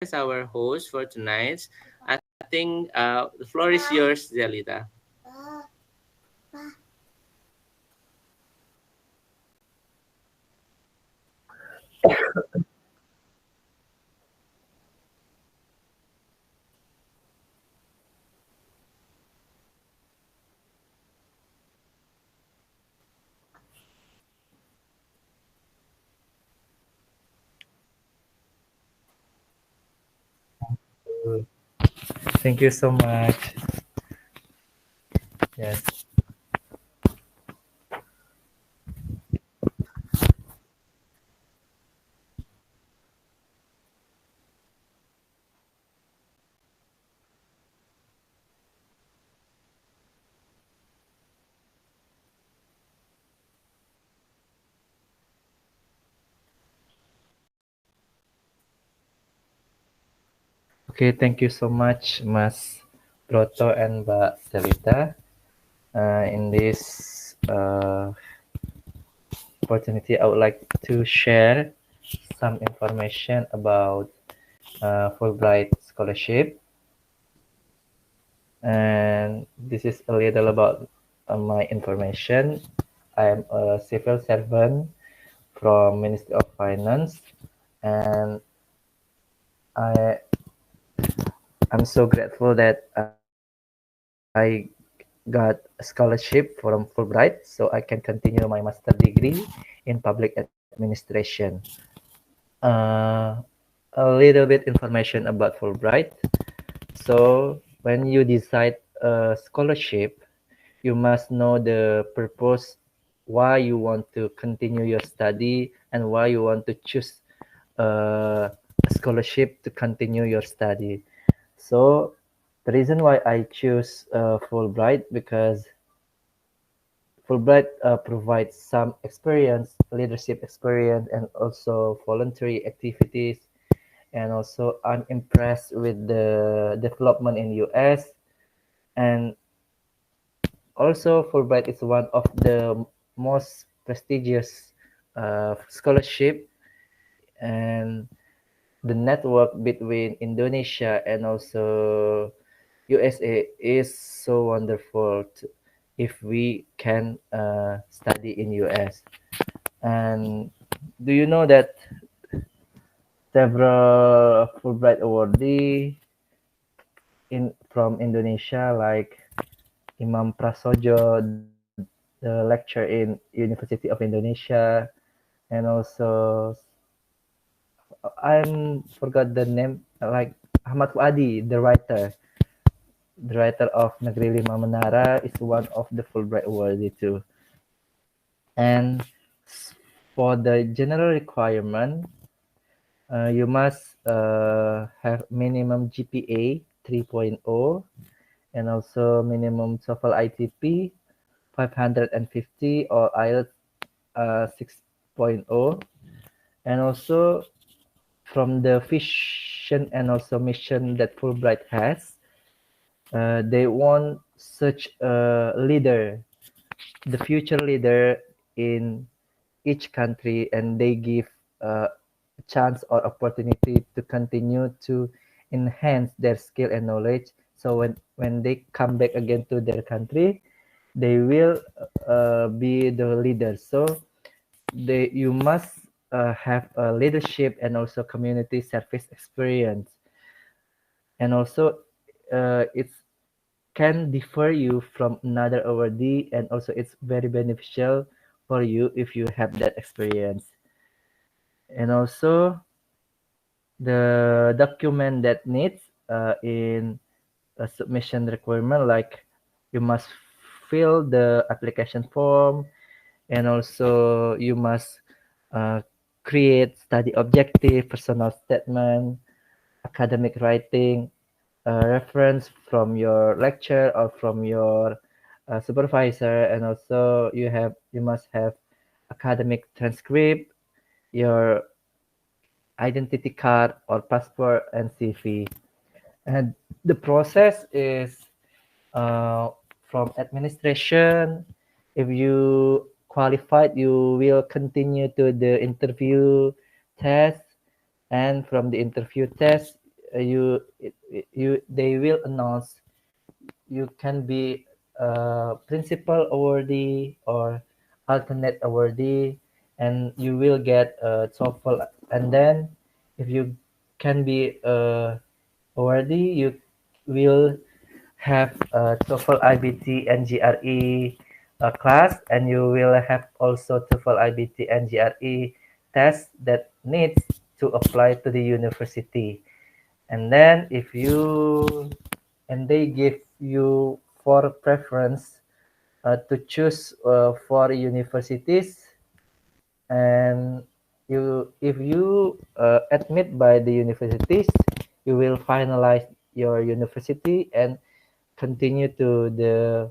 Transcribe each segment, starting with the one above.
as our host for tonight. I think the floor is yours, Zelita. Thank you so much. Yes. Okay, thank you so much, Mas Broto and Mbak Selita. In this opportunity, I would like to share some information about Fulbright scholarship. And this is a little about my information. I am a civil servant from Ministry of Finance, and I I'm so grateful that I got a scholarship from Fulbright, so I can continue my master degree in public administration. Uh, a little bit information about Fulbright. So when you decide a scholarship, you must know the purpose why you want to continue your study and why you want to choose a scholarship to continue your study. So the reason why I choose Fulbright because Fulbright provides some experience, leadership experience, and also voluntary activities. And also, I'm impressed with the development in US. And also, Fulbright is one of the most prestigious scholarship, and the network between Indonesia and also USA is so wonderful if we can study in US. And do you know that several Fulbright awardee in from Indonesia like Imam Prasojo, the lecturer in University of Indonesia, and also I'm forgot the name like Ahmad Fuadi, the writer of Negeri Lima Menara is one of the Fulbright awardee too. And for the general requirement, you must have minimum GPA 3.0 and also minimum TOEFL ITP 550 or IELTS 6.0. And also from the vision and also mission that Fulbright has, they want such a leader, the future leader in each country, and they give a chance or opportunity to continue to enhance their skill and knowledge. So when they come back again to their country, they will be the leaders. So you must have a leadership and also community service experience, and also it can differ you from another awardee, and also it's very beneficial for you if you have that experience. And also the document that needs in a submission requirement, like you must fill the application form, and also you must uh, create study objective, personal statement, academic writing, reference from your lecture or from your supervisor, and also you must have academic transcript, your identity card or passport, and CV. And the process is uh, from administration. If you qualified, you will continue to the interview test, and from the interview test, they will announce you can be principal awardee or alternate awardee, and you will get a TOEFL. And then if you can be awardee, you will have a TOEFL IBT and GRE class, and you will have also TOEFL IBT and GRE test that needs to apply to the university. And then if you and they give you for preference to choose for universities, and if you admit by the universities, you will finalize your university and continue to the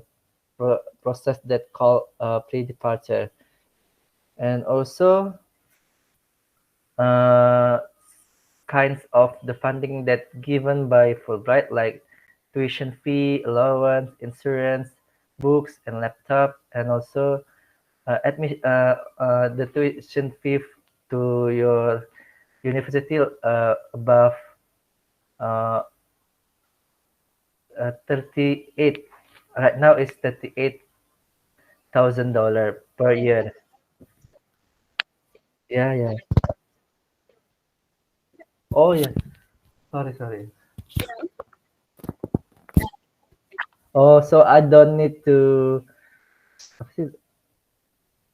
process that called pre-departure. And also uh, kinds of the funding that given by Fulbright, like tuition fee, allowance, insurance, books, and laptop, and also the tuition fee to your university above uh, 38. Right now it's $38,000 per year. Yeah, yeah. Oh yeah. Sorry, sorry. Oh, so I don't need to. Apa sih?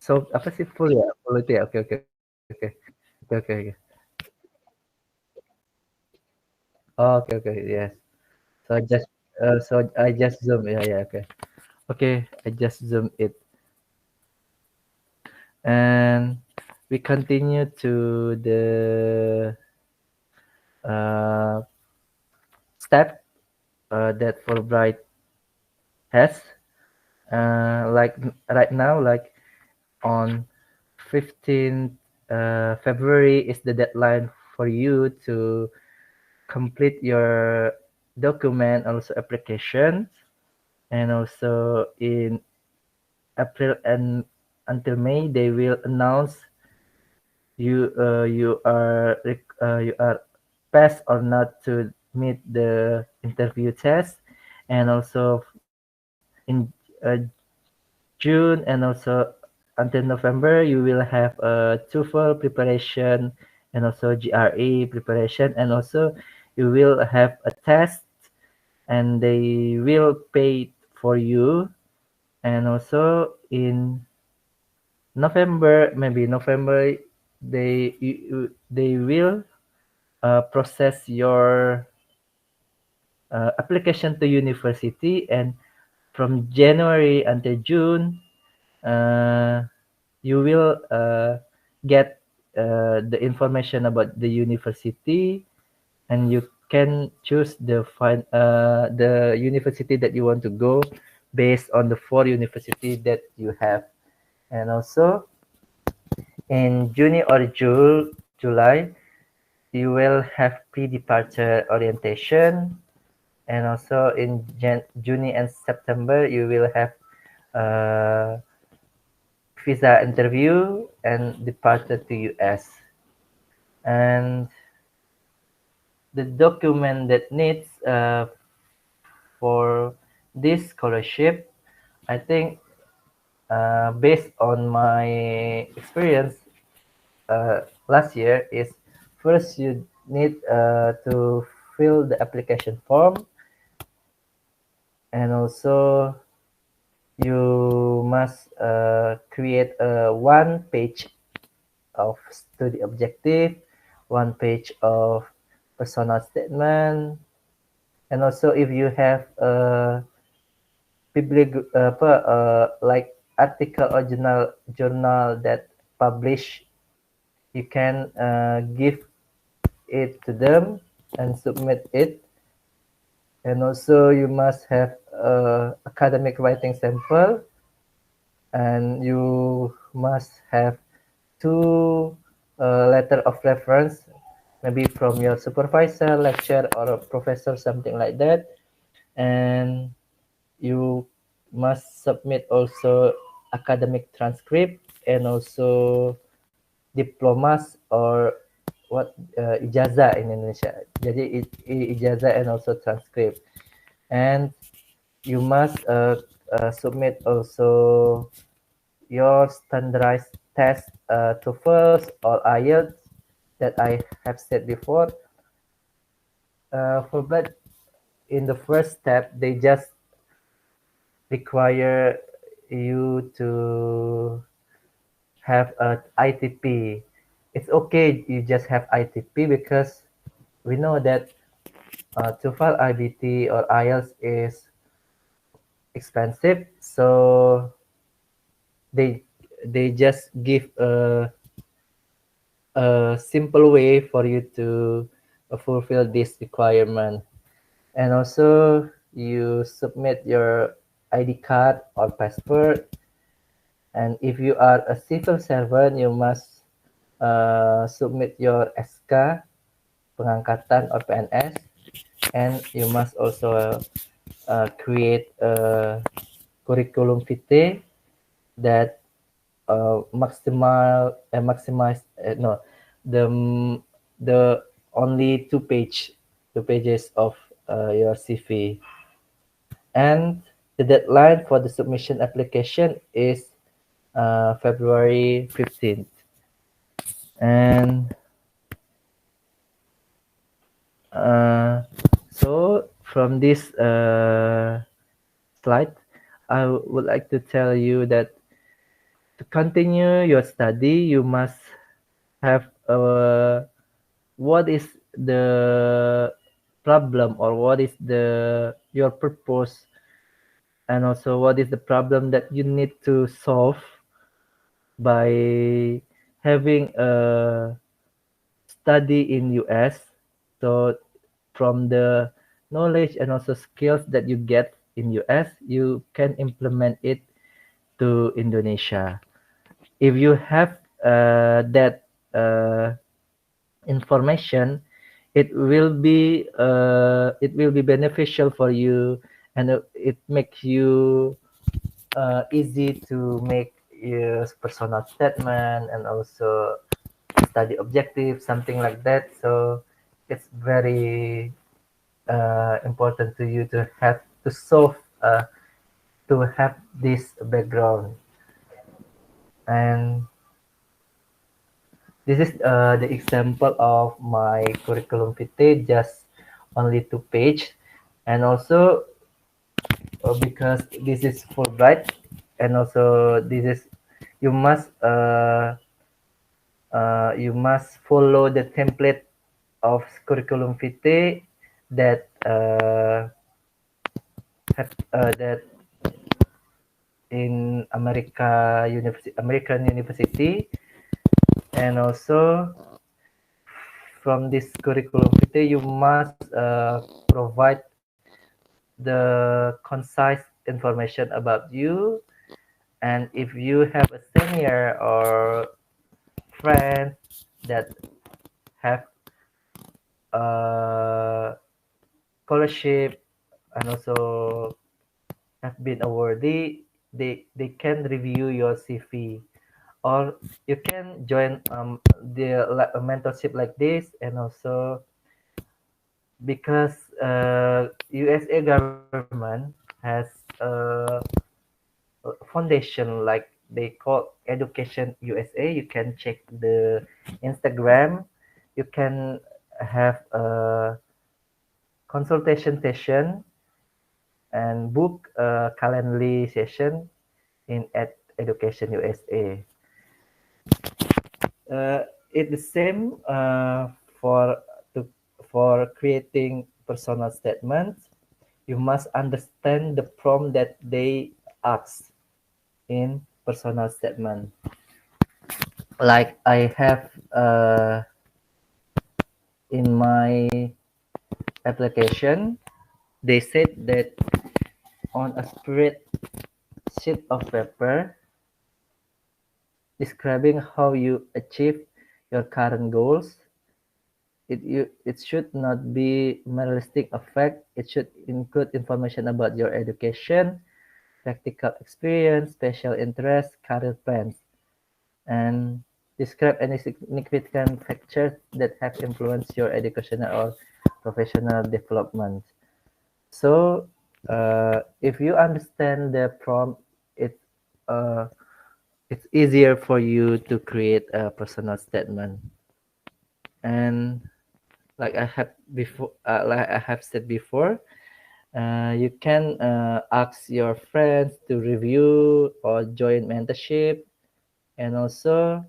So apa sih full ya? Full itu ya. Oke, oke, oke, oke, oke, oke. Oh, oke, oke. Yes. So I just zoom. Yeah, yeah. Okay. Okay. I just zoom it, and we continue to the uh, step that Fulbright has. Like right now, like on 15th February is the deadline for you to complete your document, also application, and also in April and until May they will announce you are passed or not to meet the interview test. And also in June and also until November you will have a TOEFL preparation and also GRE preparation, and also you will have a test and they will pay for you. And also in November, maybe November, they will process your application to university, and from January until June, uh, you will get the information about the university, and you can choose the university that you want to go based on the four university that you have. And also in June or July, you will have pre-departure orientation, and also in June and September, you will have uh, visa interview and departure to US. And the document that needs for this scholarship, I think based on my experience last year, is first you need to fill the application form, and also you must create a one page of study objective, one page of personal statement, and also if you have a like article or journal that publish, you can give it to them and submit it. And also you must have academic writing sample, and you must have two letter of reference, maybe from your supervisor, lecturer, or a professor, something like that. And you must submit also academic transcript, and also diplomas or ijazah in Indonesia. Jadi ijazah and also transcript. And you must submit also your standardized test, TOEFL or IELTS that I have said before. But in the first step, they just require you to have a ITP. It's okay you just have ITP because we know that TOEFL, IBT, or IELTS is expensive, so they just give a simple way for you to fulfill this requirement. And also you submit your ID card or passport. And if you are a civil servant, you must submit your SK pengangkatan or PNS, and you must also create a curriculum vitae that maximize no the only two pages of your CV. And the deadline for the submission application is February 15th. And so from this slide, I would like to tell you that to continue your study, you must have what is the problem, or what is your purpose, and also what is the problem that you need to solve by having a study in US. So from the knowledge and also skills that you get in US, you can implement it to Indonesia. If you have that information, it will be beneficial for you, and it makes you easy to make your personal statement and also study objective, something like that. So it's very important to you to have to solve to have this background. And this is the example of my curriculum vitae, just only 2 page. And also because this is Fulbright, and also this is you must follow the template of curriculum vitae that that in American University. And also from this curriculum vitae, you must provide the concise information about you. And if you have a senior or friend that have scholarship and also have been awarded, they can review your CV, or you can join the mentorship like this. And also because USA government has a foundation like they call Education USA. You can check the Instagram. You can have a consultation session and book a Calendly session in Education USA. It's the same for creating personal statements. You must understand the prompt that they ask in personal statement. Like I have in my application, they said that on a sheet of paper describing how you achieve your current goals, it should not be materialistic effect. It should include information about your education, practical experience, special interest, career plans. And Describe any significant factors that have influenced your educational or professional development. So, if you understand the prompt, it uh, it's easier for you to create a personal statement. And like I have said before, you can ask your friends to review or join mentorship. And also,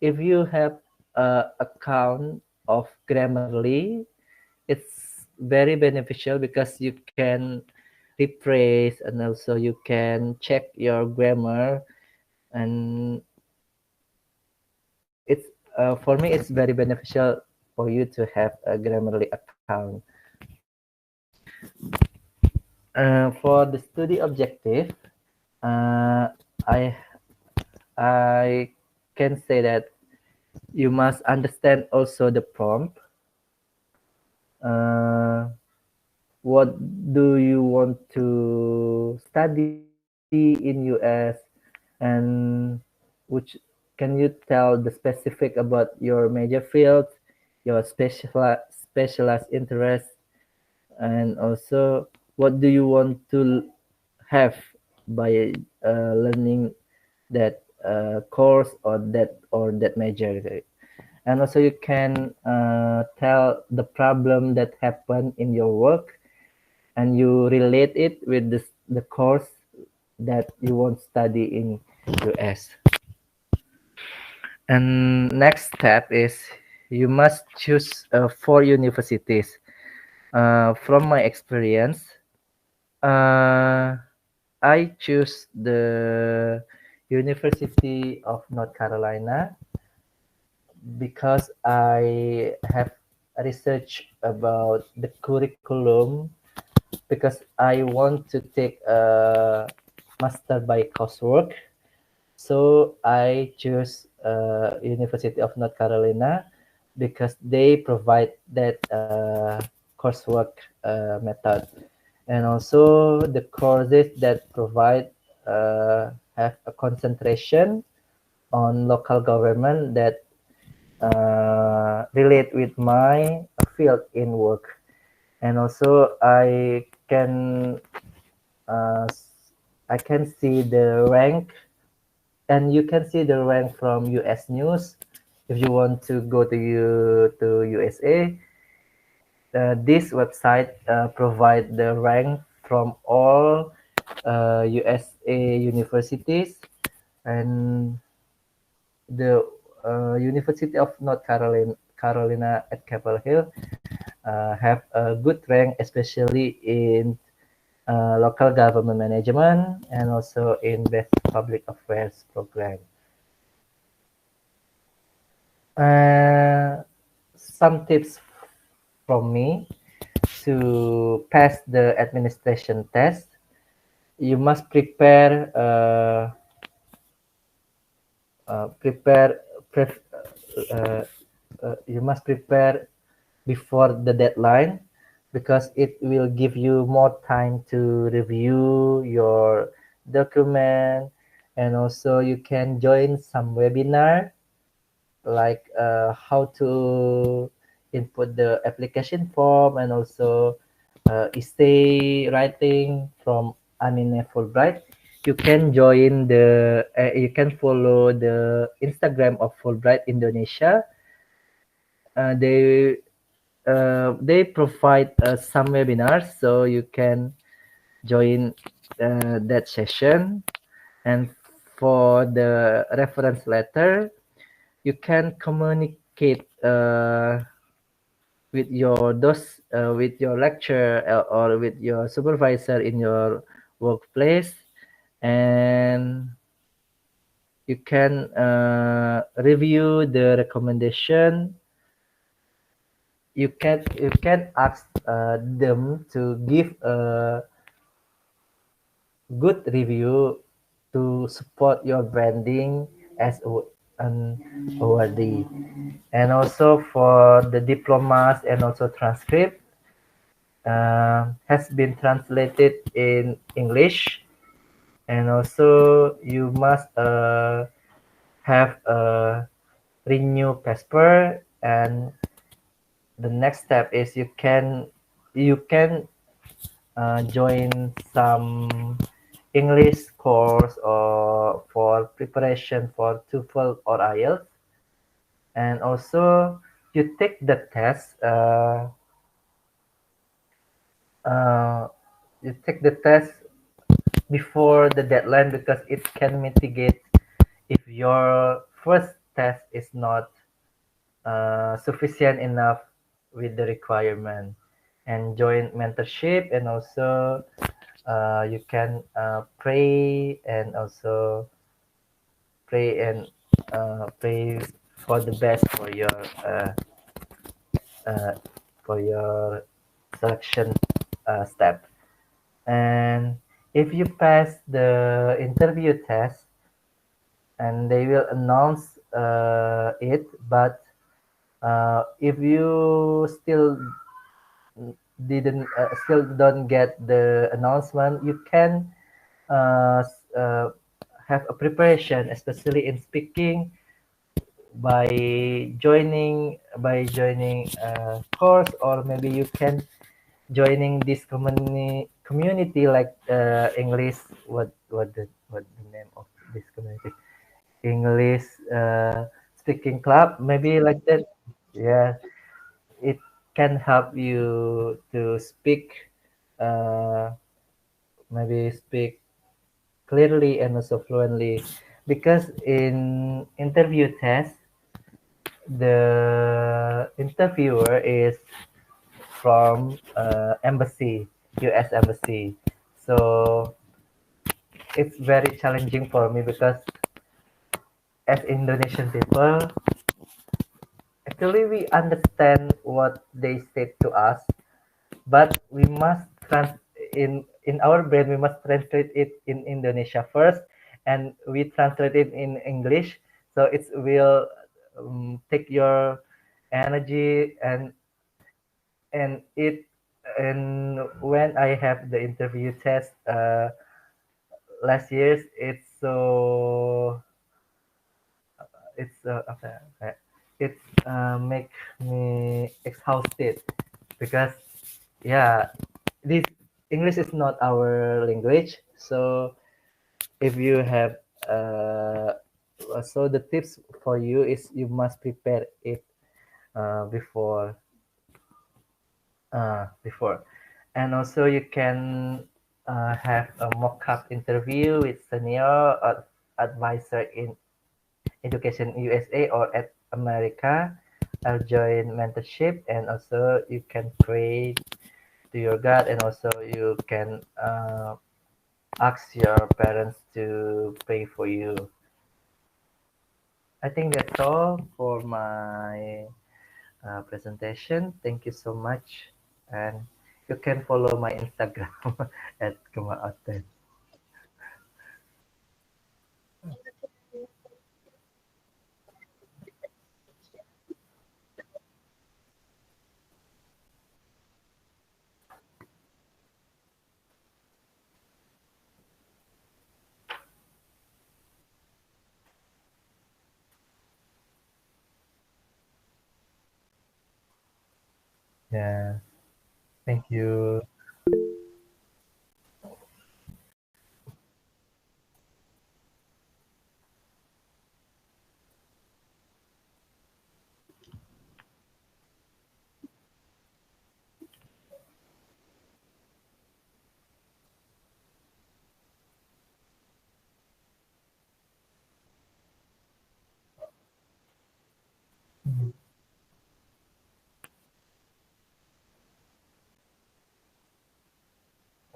if you have a account of Grammarly, it's very beneficial because you can rephrase and also you can check your grammar. And it's for me it's very beneficial for you to have a Grammarly account. For the study objective, uh, I I can say that you must understand also the prompt. Uh, what do you want to study in US, and which can you tell the specific about your major field, your specialized interest, and also what do you want to have by learning that course or that major. And also you can tell the problem that happened in your work and you relate it with the course that you want to study in US. And next step is you must choose 4 universities. From my experience, uh, I choose the University of North Carolina because I have research about the curriculum because I want to take a master by coursework. So I choose University of North Carolina because they provide that coursework method, and also the courses that provide have a concentration on local government that relate with my field in work. And also uh, I can see the rank, and you can see the rank from US News. If you want to go to USA, this website provide the rank from all USA universities, and the University of North Carolina at Chapel Hill have a good rank, especially in local government management and also in best public affairs program. Some tips from me to pass the administration test. You must uh, prepare pref, uh, you must prepare before the deadline because it will give you more time to review your document. And also you can join some webinar like how to input the application form, and also essay writing from Amine Fulbright. You can join you can follow the Instagram of Fulbright Indonesia. They provide some webinars, so you can join that session. And for the reference letter, you can communicate with your lecturer or with your supervisor in your workplace, and you can review the recommendation. You can ask them to give a good review to support your branding as an awardee. And also for the diplomas and also transcript has been translated in English. And also you must have renew passport, and the next step is you can join some English course or for preparation for TOEFL or IELTS, and also you take the test. Uh, you take the test before the deadline because it can mitigate if your first test is not sufficient enough with the requirement, and join mentorship, and also you can pray for the best uh, uh, for your selection step. And if you pass the interview test, and they will announce it, but if you still don't get the announcement, you can uh, have a preparation, especially in speaking, by joining a course, or maybe you can joining this community like English. What the name of this community? English speaking club, maybe like that. Yeah, it can help you to speak, uh, maybe speak clearly and also fluently, because in interview test the interviewer is from embassy, US embassy. So it's very challenging for me because as Indonesian people, actually we understand what they say to us, but we must in our brain we must translate it in Indonesia first, and we translate it in English. So it will take your energy, and it and when I have the interview test last year's, apa ya, it's make me exhausted because yeah, this English is not our language. So if you have so the tips for you is you must prepare it before before, and also you can have a mock-up interview with senior advisor in education USA or at America. I'll join mentorship, and also you can pray to your God, and also you can ask your parents to pray for you. I think that's all for my presentation. Thank you so much, and you can follow my Instagram at Kemaaten. Yeah, thank you.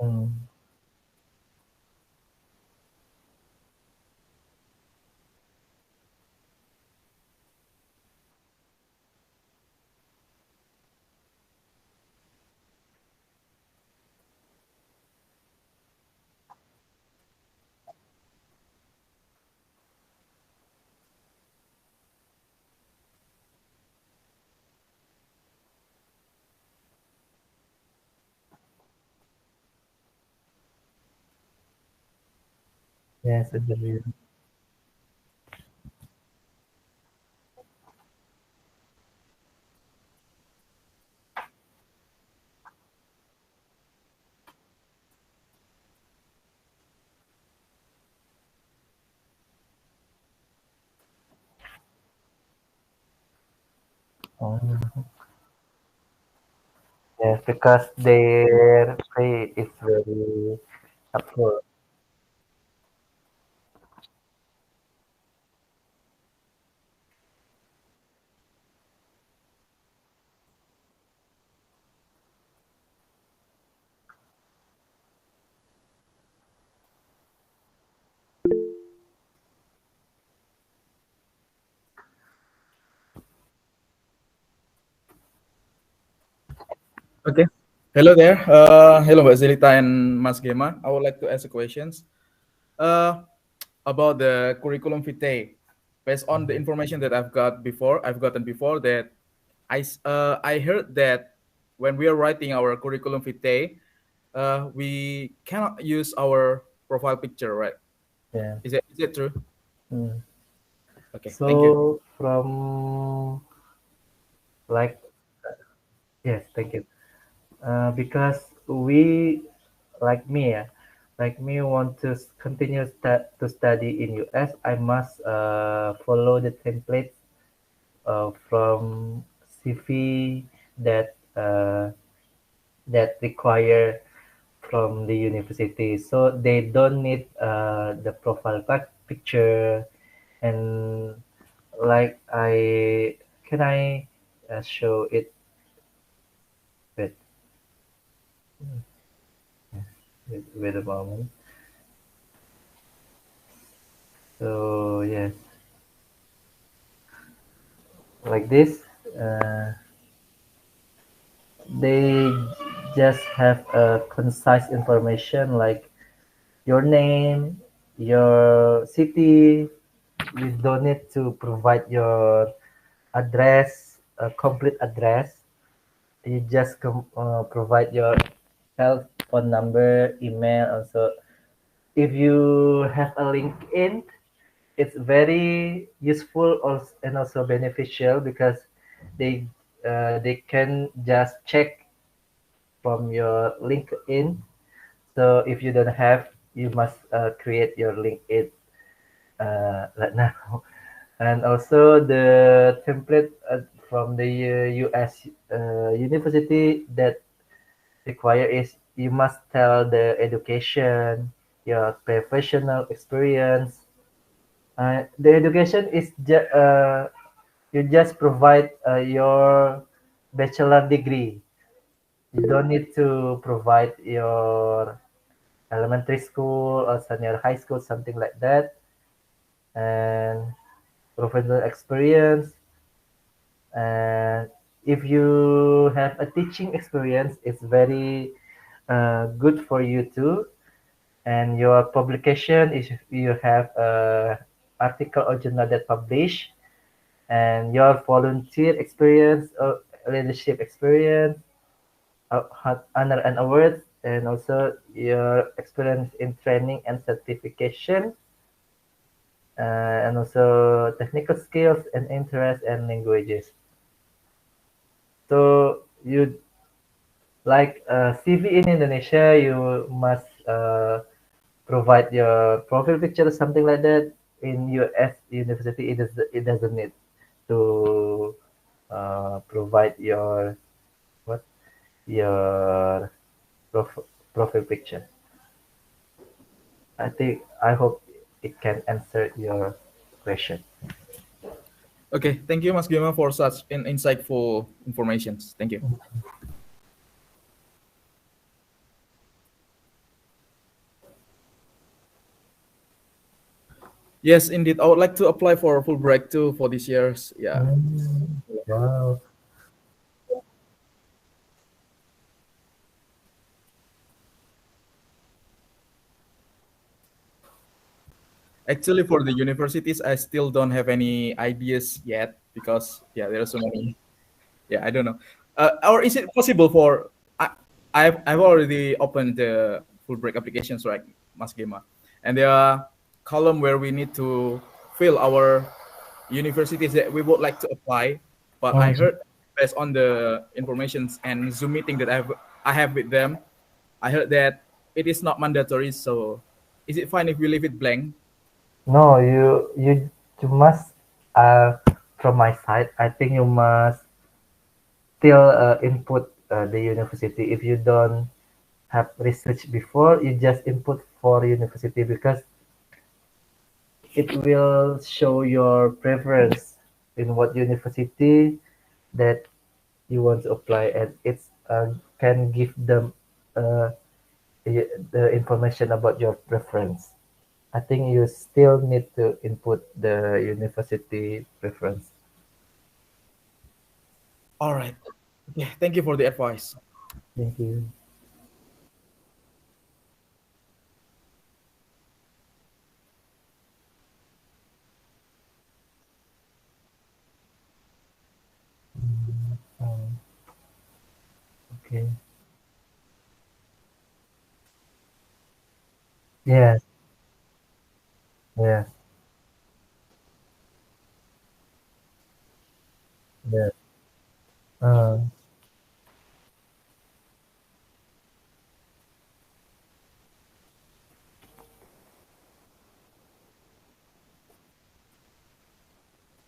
Mm, yes, interview. Oh. Yes, because their pay is very upfront. Okay. Hello there. Hello, Mbak Zelita and Mas Gema. I would like to ask a questions about the curriculum vitae. Based on the information that I've gotten before that I heard that when we are writing our curriculum vitae, we cannot use our profile picture, right? Yeah. Is it true? Mm. Okay, thank you. So from like yes, thank you. Because we like me, yeah, like me want to continue to study in US, I must follow the template from CV that that require from the university. So they don't need the profile picture and like I can I show it with with a moment. So yes, like this. Uh, they just have a concise information like your name, your city. You don't need to provide your address, a complete address. You just provide your health phone number, email. Also, if you have a LinkedIn, it's very useful and also beneficial because they can just check from your LinkedIn. So if you don't have, you must create your LinkedIn right now. And also the template from the US university that require is you must tell the education, your professional experience. The education is you just provide your bachelor degree. You don't need to provide your elementary school or senior high school, something like that. And professional experience. And if you have a teaching experience, it's very good for you too. And your publication is you have a article or journal that publish, and your volunteer experience or leadership experience, honor and awards, and also your experience in training and certification, and also technical skills and interest and languages. So you like CV in Indonesia, you must provide your profile picture or something like that. In US university, it doesn't need to provide your what your profile picture. I hope it can answer your question. Okay, thank you, Mas Gema, for such an insightful informations. Thank you. Yes, indeed. I would like to apply for Fulbright too for this year's. Yeah. Wow. Actually, for the universities, I still don't have any ideas yet because there are so many. Yeah, I don't know. Or is it possible for I've already opened the Fulbright applications, right, Mas Gema, and there are column where we need to fill our universities that we would like to apply. But I Mhm. heard based on the informations and Zoom meeting that I have with them, I heard that it is not mandatory. So, is it fine if we leave it blank? No, you must from my side. I think you must. still input the university. If you don't have research before, you just input for university because it will show your preference in what university that you want to apply, and it's can give them uh, the information about your preference. I think you still need to input the university preference. All right. Okay. Thank you for the advice. Thank you. Um, okay. Yes. Yes. Yes. Uh,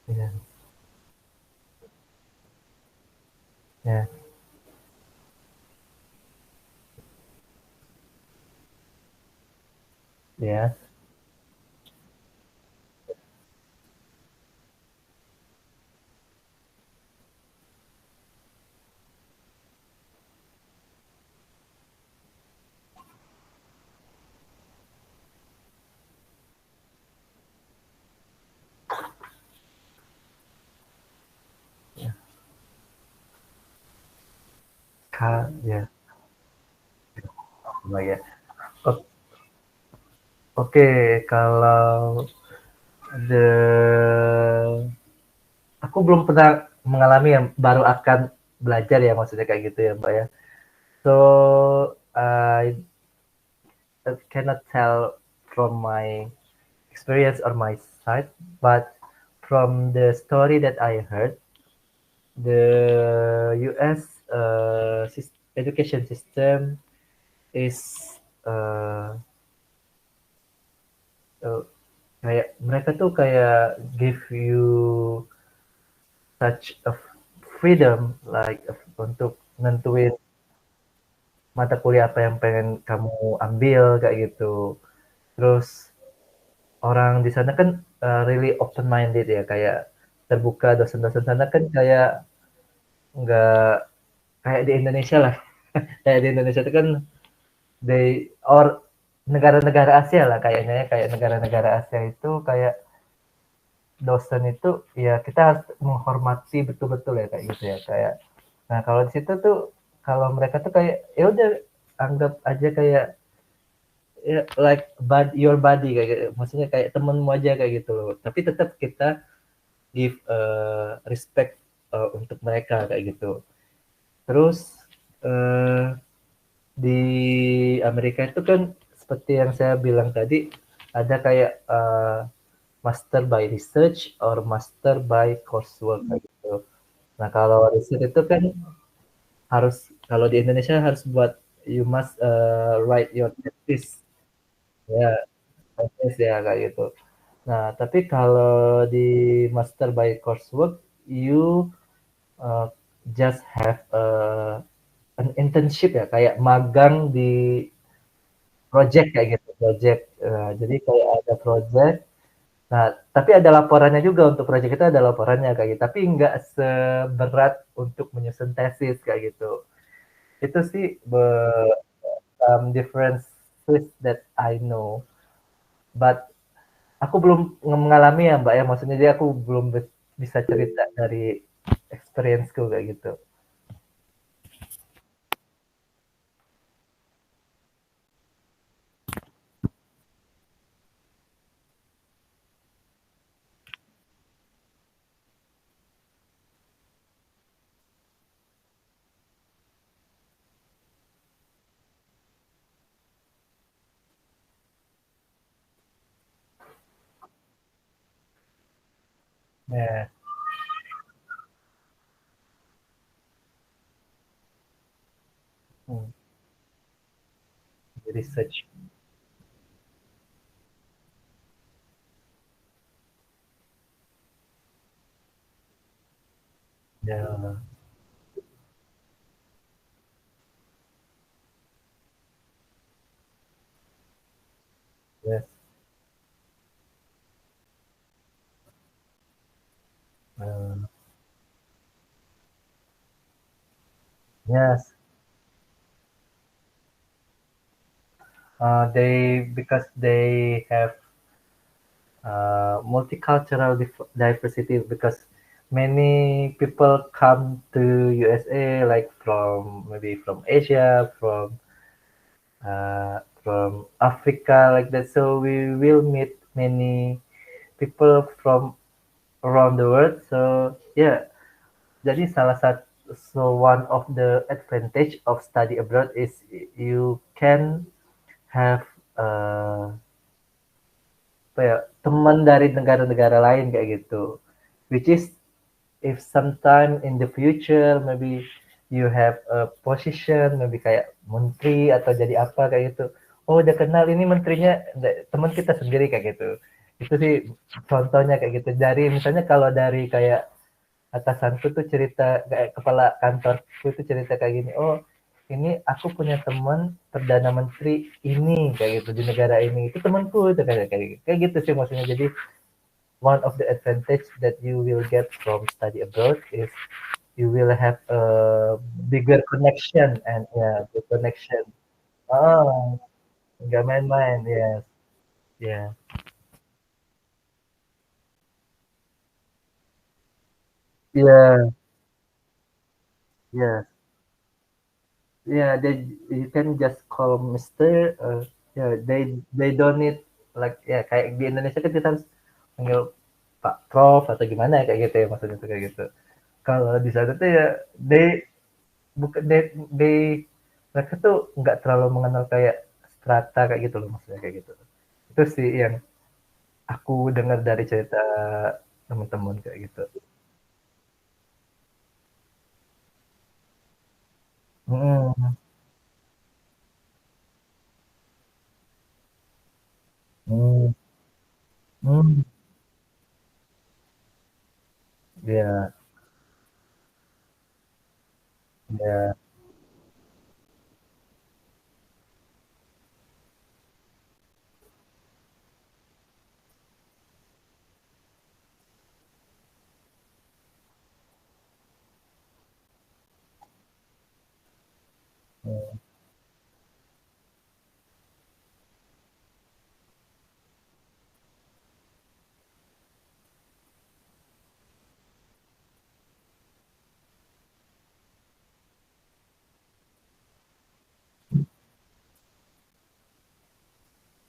yeah. Yeah. Yes. Yeah. Yeah. Oh my God. O- Oke, kalau the aku belum pernah mengalami yang baru akan belajar ya maksudnya kayak gitu ya Mbak ya. So I cannot tell from my experience or my side, but from the story that I heard, the US education system is uh, uh, kayak mereka tuh kayak give you such a freedom like untuk nentuin mata kuliah apa yang pengen kamu ambil kayak gitu. Terus orang di sana kan really open minded ya, kayak terbuka. Dosen-dosen sana kan kayak nggak kayak di Indonesia lah. Kayak di Indonesia itu kan or negara-negara Asia lah kayaknya ya, kayak negara-negara Asia itu kayak dosen itu ya kita harus menghormati betul-betul ya kayak gitu ya, kayak nah kalau di situ tuh kalau mereka tuh kayak ya udah anggap aja kayak ya, like your body kayak gitu. Maksudnya kayak temenmu aja kayak gitu loh, tapi tetap kita give respect untuk mereka kayak gitu. Terus uh, di Amerika itu kan seperti yang saya bilang tadi ada kayak master by research or master by coursework kayak gitu. Nah kalau research itu kan harus, kalau di Indonesia harus buat, you must write your thesis ya, thesis ya kayak gitu. Nah tapi kalau di master by coursework you uh, just have an internship ya, kayak magang di project kayak gitu, project. Jadi kayak ada project. Nah, tapi ada laporannya juga, untuk project itu ada laporannya kayak gitu. Tapi nggak seberat untuk menyusun tesis kayak gitu. Itu sih differences that I know. But aku belum mengalami ya Mbak ya. Maksudnya dia aku belum bisa cerita dari experienceku kayak gitu. Ya, hmm, research. Ya, Yes. Uh, yes. They because they have multicultural diversity because many people come to USA like from maybe from Asia, from Africa like that. So we will meet many people from around the world. So yeah, jadi salah satu so one of the advantage of study abroad is you can have apa ya teman dari negara-negara lain kayak gitu. Which is if sometime in the future maybe you have a position maybe kayak menteri atau jadi apa kayak gitu. Oh udah kenal ini menterinya teman kita sendiri kayak gitu. Itu sih contohnya kayak gitu. Dari misalnya kalau dari kayak atasanku tuh cerita kayak kepala kantorku tuh cerita kayak gini, oh ini aku punya teman perdana menteri ini kayak gitu di negara ini itu temanku itu kayak gitu sih maksudnya. Jadi one of the advantage that you will get from study abroad is you will have a bigger connection and yeah the connection. Oh nggak main-main, yes, yeah, yeah, yeah. Yeah, they you can just call Mister. Yeah, they don't need like ya kayak di Indonesia kan kita harus panggil Pak Prof atau gimana ya kayak gitu ya maksudnya tuh kayak gitu. Kalau di sana tuh ya bukan they mereka tuh nggak terlalu mengenal kayak strata kayak gitu loh maksudnya kayak gitu. Itu sih yang aku dengar dari cerita teman-teman kayak gitu. Hmm, hmm, hmm, ya, ya, hmm,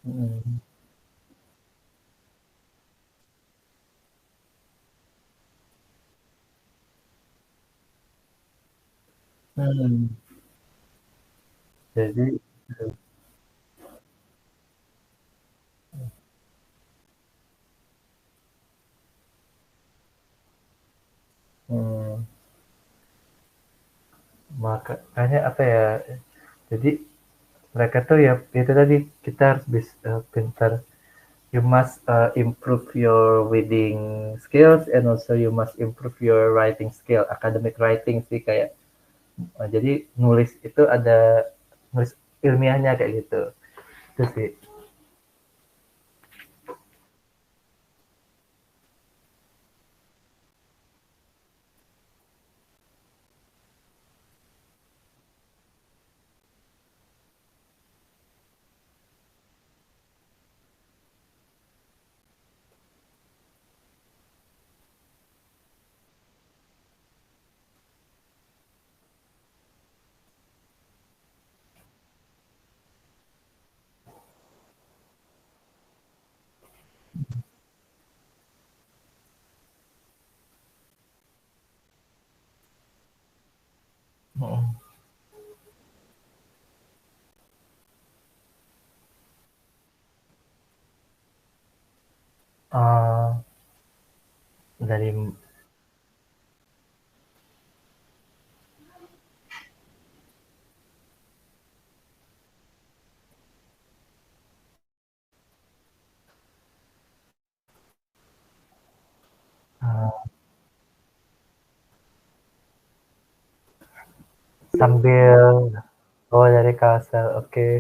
hmm, hmm. Jadi, hmm, makanya apa ya? Jadi mereka tuh ya itu tadi kita harus bisa pintar. You must improve your reading skills and also you must improve your writing skill. Academic writing sih kayak jadi nulis itu ada nulis ilmiahnya kayak gitu. Itu sih. Mm. Uh, dari uh, sambil oh dari Kalsel. Oke. Okay.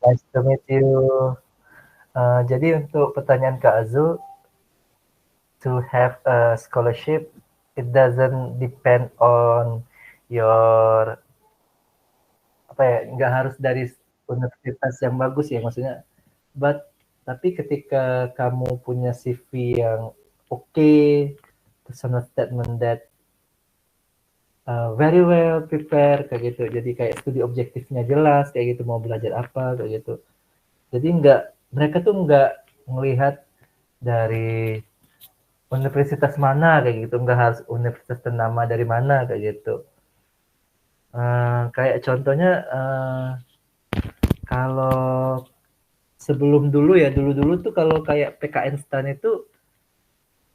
Nice to meet you. Jadi untuk pertanyaan Kak Azul, to have a scholarship, it doesn't depend on your apa ya, nggak harus dari universitas yang bagus ya maksudnya. But tapi ketika kamu punya CV yang oke, personal statement that very well prepared kayak gitu. Jadi kayak studi objektifnya jelas kayak gitu, mau belajar apa kayak gitu. Jadi mereka tuh nggak melihat dari universitas mana kayak gitu, nggak harus universitas ternama dari mana kayak gitu. Kayak contohnya kalau sebelum dulu ya, dulu tuh kalau kayak PKN STAN itu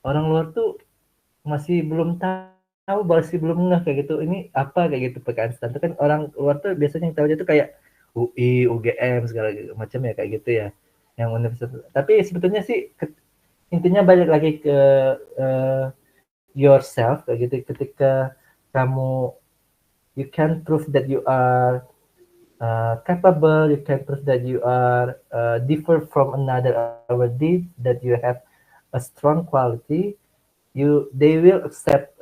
orang luar tuh masih belum tahu, masih belum ngeh kayak gitu. Ini apa kayak gitu PKN STAN itu kan orang luar tuh biasanya yang tahu aja tuh kayak UI, UGM segala macam ya kayak gitu ya. Yang universitas. Tapi sebetulnya sih intinya balik lagi ke yourself kayak gitu. Ketika kamu you can prove that you are capable, you can prove that you are differ from another awardee, that you have a strong quality, they will accept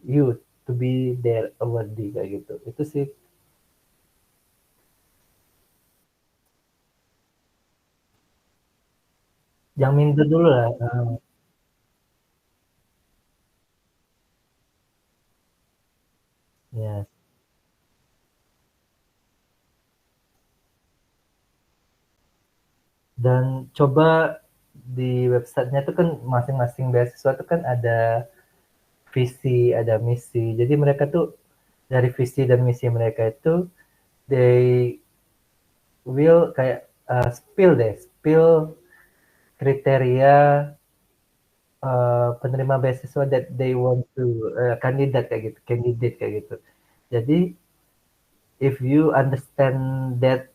you to be their awardee kayak gitu. Itu sih. Yang minder dulu lah. Ya. Dan coba di websitenya itu kan masing-masing beasiswa itu kan ada visi, ada misi. Jadi mereka tuh dari visi dan misi mereka itu they will kayak spill kriteria penerima beasiswa that they want to kandidat kayak gitu, candidate kayak gitu. Jadi if you understand that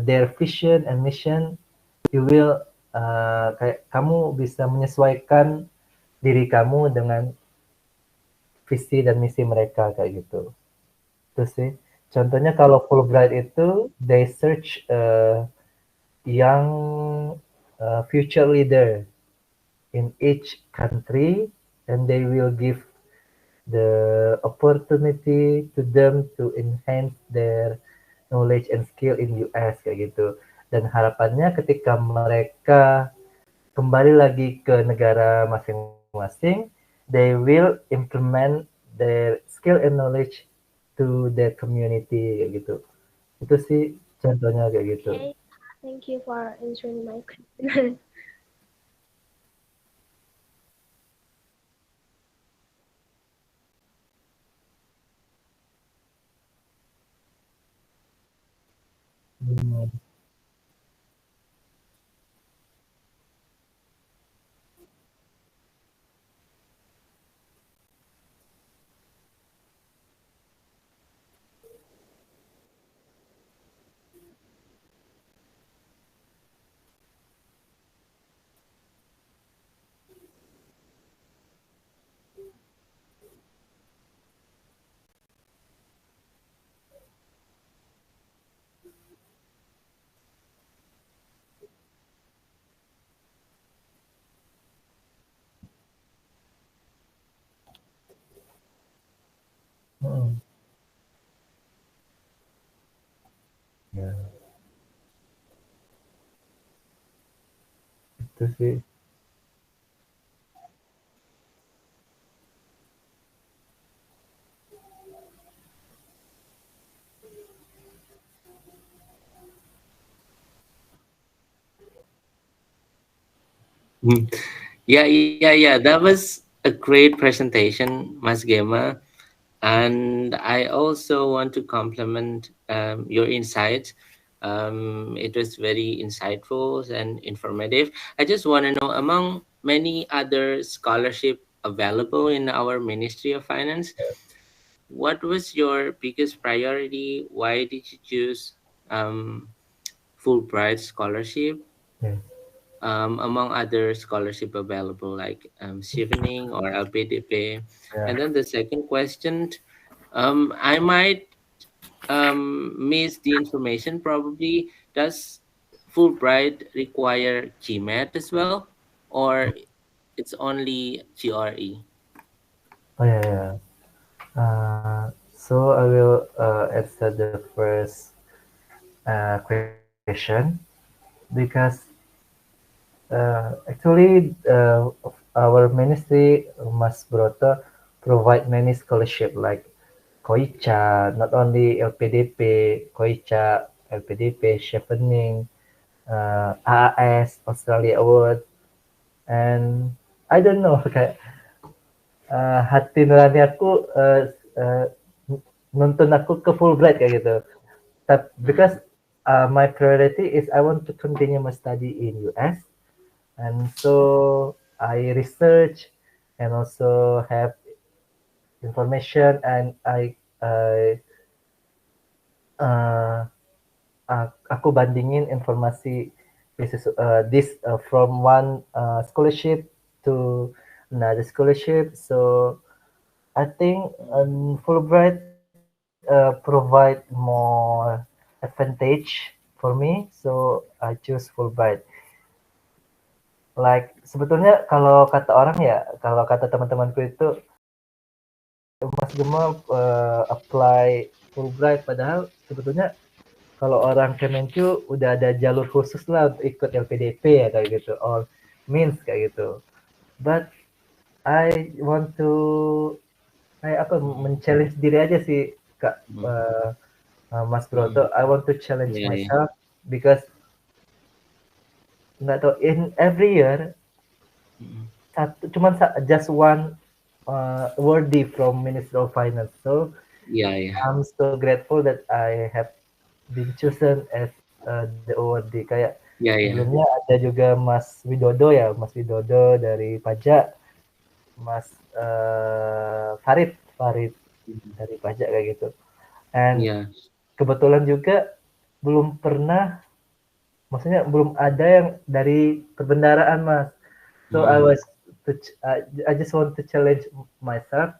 their vision and mission, you will kayak kamu bisa menyesuaikan diri kamu dengan visi dan misi mereka kayak gitu. Itu sih. Contohnya kalau Fulbright itu they search young future leader in each country, and they will give the opportunity to them to enhance their knowledge and skill in US kayak gitu. Dan harapannya ketika mereka kembali lagi ke negara masing-masing, they will implement their skill and knowledge to their community kayak gitu. Itu sih contohnya kayak gitu. Okay, thank you for answering my question. Hmm. Hmm. Ya, itu sih. Yeah. That was a great presentation, Mas Gema. And I also want to compliment your insights. It was very insightful and informative. I just want to know, among many other scholarship available in our Ministry of Finance, what was your biggest priority? Why did you choose Fulbright scholarship? Yeah. Among other scholarship available like Chevening or LPDP. Yeah. And then the second question, I might miss the information probably. Does Fulbright require GMAT as well, or it's only GRE? Oh yeah, yeah. So I will answer the first question because actually our ministry Mas Broto provide many scholarship like Koicha, not only LPDP, Koicha, LPDP, Chevening, AAS, Australia Award, and I don't know kayak hati nurani aku uh, nuntun aku ke Fulbright kayak gitu. Because my priority is I want to continue my study in US, and so I research and also have information, and uh, aku bandingin informasi from one scholarship to another scholarship. So I think Fulbright provide more advantage for me, so I choose Fulbright. Like sebetulnya kalau kata orang ya, kalau kata teman-temanku itu Mas Gema apply Fulbright, padahal sebetulnya kalau orang Kemencu udah ada jalur khusus lah untuk ikut LPDP ya kayak gitu, or means kayak gitu. But I want to men-challenge diri aja sih Kak Mas Broto. I want to challenge myself because nggak tahu in every year cuman just one awardee from Ministry of Finance. So I'm so grateful that I have been chosen as the awardee. Kayak sebelumnya ada juga Mas Widodo ya, Mas Widodo dari pajak, Mas Farid dari pajak kayak gitu. And kebetulan juga belum pernah, maksudnya belum ada yang dari perbendaraan Mas. So I just want to challenge myself.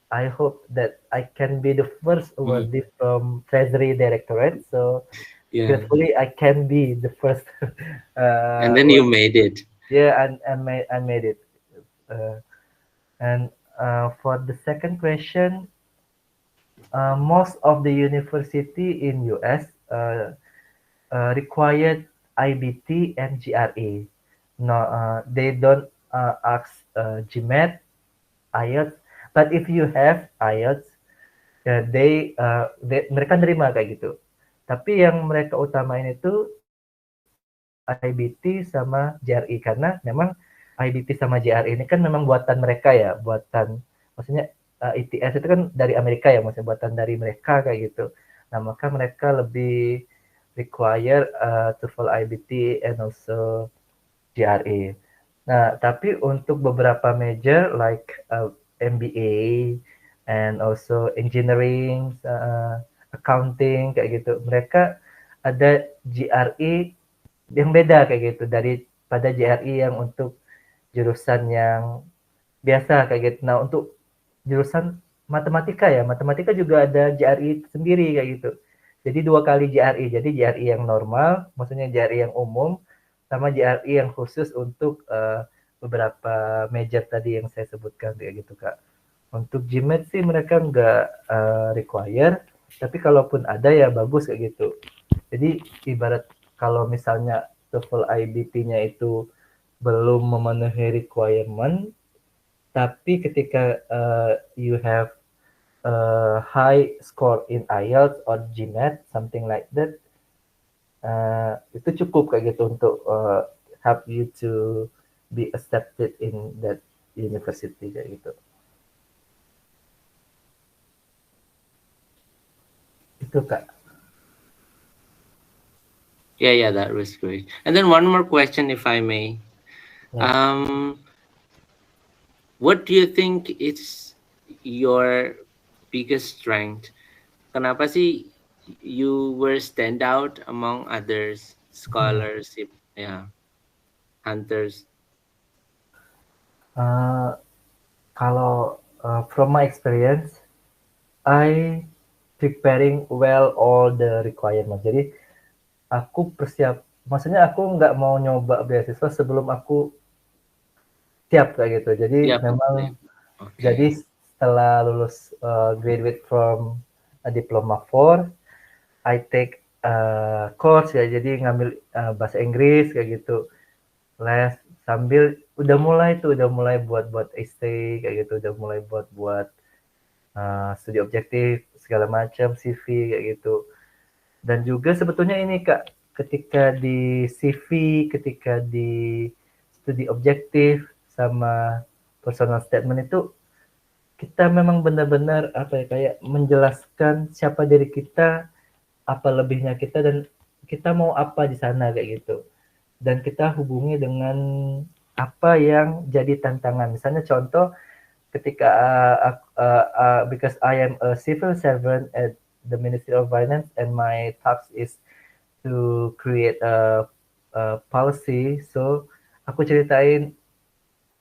I hope that I can be the first awardee from Treasury Directorate. So gratefully I can be the first. And then you made it. Yeah, and I made it. And for the second question, most of the university in US required IBT and GRE. No, they don't ask GMAT, IELTS. But if you have IELTS, mereka nerima kayak gitu. Tapi yang mereka utamain itu IBT sama GRE, karena memang IBT sama GRE ini kan memang buatan mereka ya, maksudnya ITS itu kan dari Amerika ya, maksudnya buatan dari mereka kayak gitu. Nah, maka mereka lebih require TOEFL IBT and also GRE. Nah, tapi untuk beberapa major like MBA and also engineering, accounting kayak gitu, mereka ada GRE yang beda kayak gitu daripada GRE yang untuk jurusan yang biasa kayak gitu. Nah, untuk jurusan matematika ya, matematika juga ada GRE sendiri kayak gitu. Jadi 2 kali GRE. Jadi GRE yang normal, maksudnya GRE yang umum, sama GRE yang khusus untuk beberapa major tadi yang saya sebutkan kayak gitu Kak. Untuk GMAT sih mereka nggak require, tapi kalaupun ada ya bagus kayak gitu. Jadi ibarat kalau misalnya TOEFL IBT-nya itu belum memenuhi requirement, tapi ketika you have high score in IELTS or GMAT, something like that, itu cukup kayak gitu untuk help you to be accepted in that university kayak gitu. Itu Kak. Yeah, that was great. And then one more question, if I may. What do you think is your biggest strength? Kenapa sih you were stand out among others, scholarship, hunters? Kalau from my experience, I preparing well all the requirements. Jadi aku maksudnya aku nggak mau nyoba beasiswa sebelum aku siap kayak gitu. Jadi Siap. memang Oke. jadi setelah lulus graduate from diploma 4, I take course ya, jadi ngambil bahasa Inggris kayak gitu, les sambil udah mulai buat essay kayak gitu, udah mulai buat studi objektif segala macam, CV kayak gitu. Dan juga sebetulnya ini Kak, ketika di CV, ketika di studi objektif sama personal statement itu kita memang benar-benar apa ya, kayak menjelaskan siapa diri kita, apa lebihnya kita, dan kita mau apa di sana kayak gitu. Dan kita hubungi dengan apa yang jadi tantangan. Misalnya contoh ketika because I am a civil servant at the Ministry of Finance and my task is to create a policy. So aku ceritain,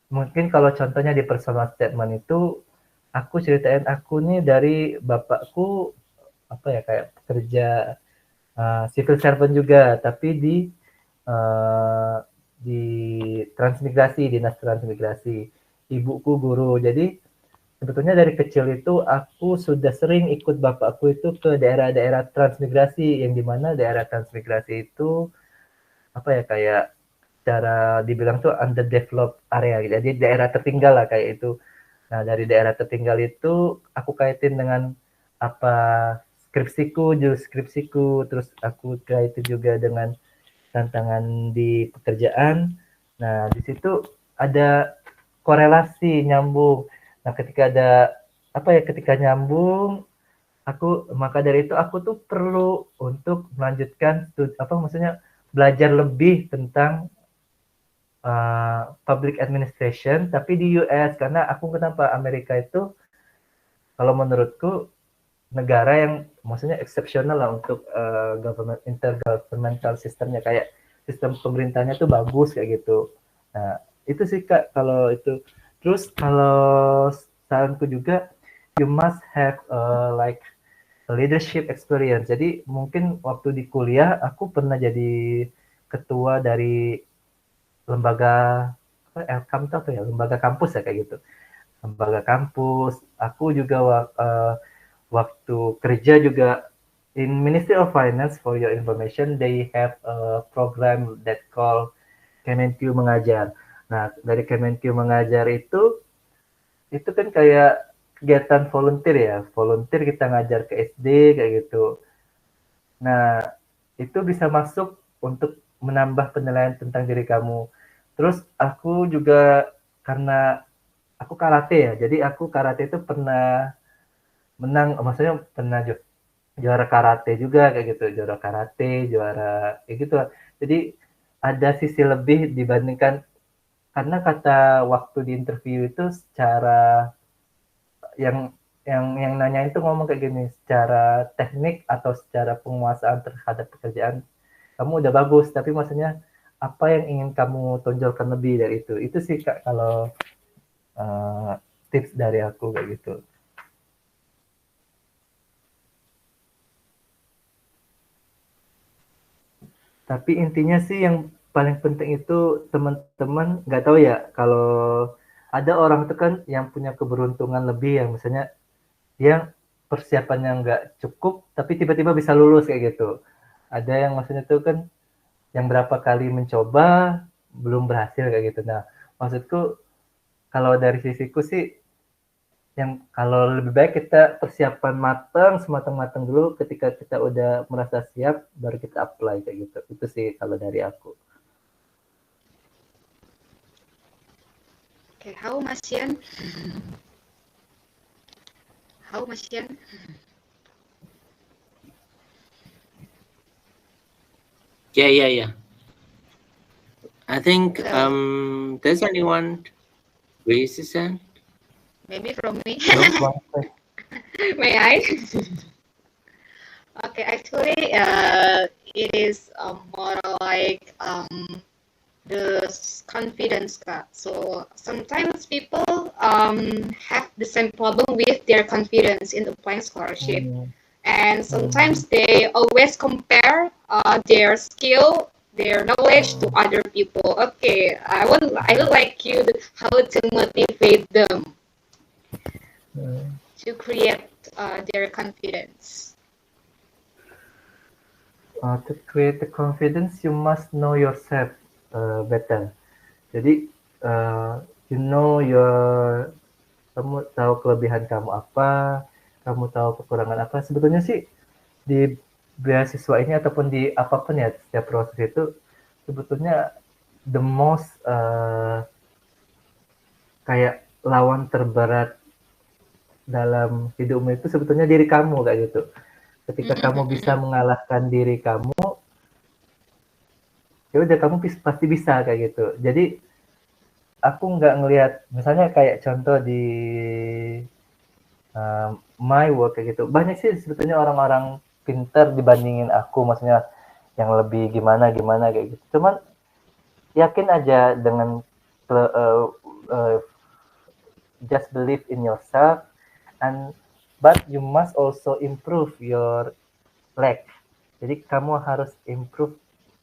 mungkin kalau contohnya di personal statement itu aku ceritain aku nih dari bapakku apa ya, kayak pekerja civil servant juga, tapi di transmigrasi, dinas transmigrasi. Ibuku guru. Jadi sebetulnya dari kecil itu aku sudah sering ikut bapakku itu ke daerah-daerah transmigrasi, yang dimana daerah transmigrasi itu apa ya, kayak cara dibilang tuh underdeveloped area, jadi daerah tertinggal lah kayak itu. Nah dari daerah tertinggal itu aku kaitin dengan apa skripsiku, jurus skripsiku, terus aku kaitin juga dengan tantangan di pekerjaan. Nah di situ ada korelasi, nyambung. Nah ketika ada apa ya, ketika nyambung, maka dari itu aku tuh perlu untuk melanjutkan maksudnya belajar lebih tentang public administration, tapi di US, karena kenapa Amerika itu kalau menurutku negara yang maksudnya eksepsional lah untuk government intergovernmental sistemnya, kayak sistem pemerintahnya tuh bagus kayak gitu. Nah itu sih Kak kalau itu. Terus kalau saranku juga, you must have like a leadership experience. Jadi mungkin waktu di kuliah aku pernah jadi ketua dari lembaga lembaga kampus ya kayak gitu, lembaga kampus. Aku juga waktu kerja juga in Ministry of Finance, for your information, they have a program that called Kemenq Mengajar. Nah dari Kemenq Mengajar itu kan kayak kegiatan volunteer ya, volunteer kita ngajar ke SD kayak gitu. Nah itu bisa masuk untuk menambah penilaian tentang diri kamu. Terus aku juga karena aku karate ya, jadi aku karate itu pernah menang, maksudnya pernah juara karate juga kayak gitu, juara karate, juara kayak gitu. Jadi ada sisi lebih dibandingkan, karena kata waktu di interview itu secara yang nanyain itu ngomong kayak gini, secara teknik atau secara penguasaan terhadap pekerjaan kamu udah bagus, tapi maksudnya apa yang ingin kamu tonjolkan lebih dari itu. Itu sih Kak kalau tips dari aku kayak gitu. Tapi intinya sih yang paling penting itu teman-teman nggak tahu ya, kalau ada orang itu kan yang punya keberuntungan lebih, yang misalnya dia persiapannya nggak cukup tapi tiba-tiba bisa lulus kayak gitu. Ada yang maksudnya tuh kan yang berapa kali mencoba belum berhasil kayak gitu. Nah maksudku kalau dari sisiku sih, yang kalau lebih baik kita persiapan matang, sematang-matang dulu, ketika kita udah merasa siap baru kita apply kayak gitu. Itu sih kalau dari aku. Okay, how Mas Yan? How Mas Yan? Yeah. I think does anyone raise his hand? Maybe from me. No, May I? Okay, actually, it is more like the confidence, Kak. So sometimes people have the same problem with their confidence in applying scholarship. And sometimes they always compare their skill their knowledge to other people. Okay, I would like you how to motivate them to create their confidence. To create the confidence, you must know yourself better. Jadi, you know kamu tahu kelebihan kamu apa, kamu tahu kekurangan apa. Sebetulnya sih di beasiswa ini ataupun di apapun ya, setiap proses itu sebetulnya the most kayak lawan terberat dalam hidupmu itu sebetulnya diri kamu kayak gitu. Ketika kamu bisa mengalahkan diri kamu, ya udah kamu pasti bisa kayak gitu. Jadi aku nggak ngelihat, misalnya kayak contoh di my work kayak gitu. Banyak sih sebetulnya orang-orang pintar dibandingin aku, maksudnya yang lebih gimana kayak gitu. Cuman yakin aja dengan just believe in yourself, but you must also improve your lack. Jadi kamu harus improve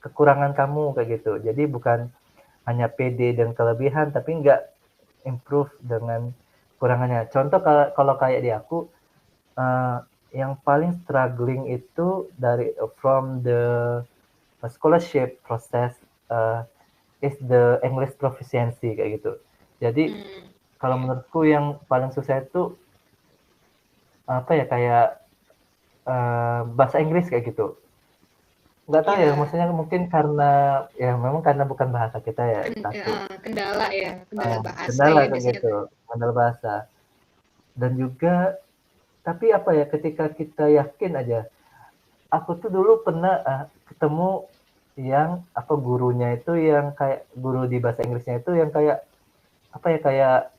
kekurangan kamu kayak gitu. Jadi bukan hanya pede dan kelebihan, tapi nggak improve dengan kekurangannya. Contoh kalau kayak di aku, yang paling struggling itu from the scholarship process is the English proficiency kayak gitu. Jadi kalau menurutku yang paling susah itu apa ya, kayak bahasa Inggris kayak gitu. Nggak tahu ya, maksudnya mungkin karena ya memang karena bukan bahasa kita ya. Kendala bahasa. Kendala ya, kayak gitu, kendala bahasa. Dan juga tapi apa ya, ketika kita yakin aja. Aku tuh dulu pernah ketemu yang gurunya itu yang kayak guru di bahasa Inggrisnya itu yang kayak kayak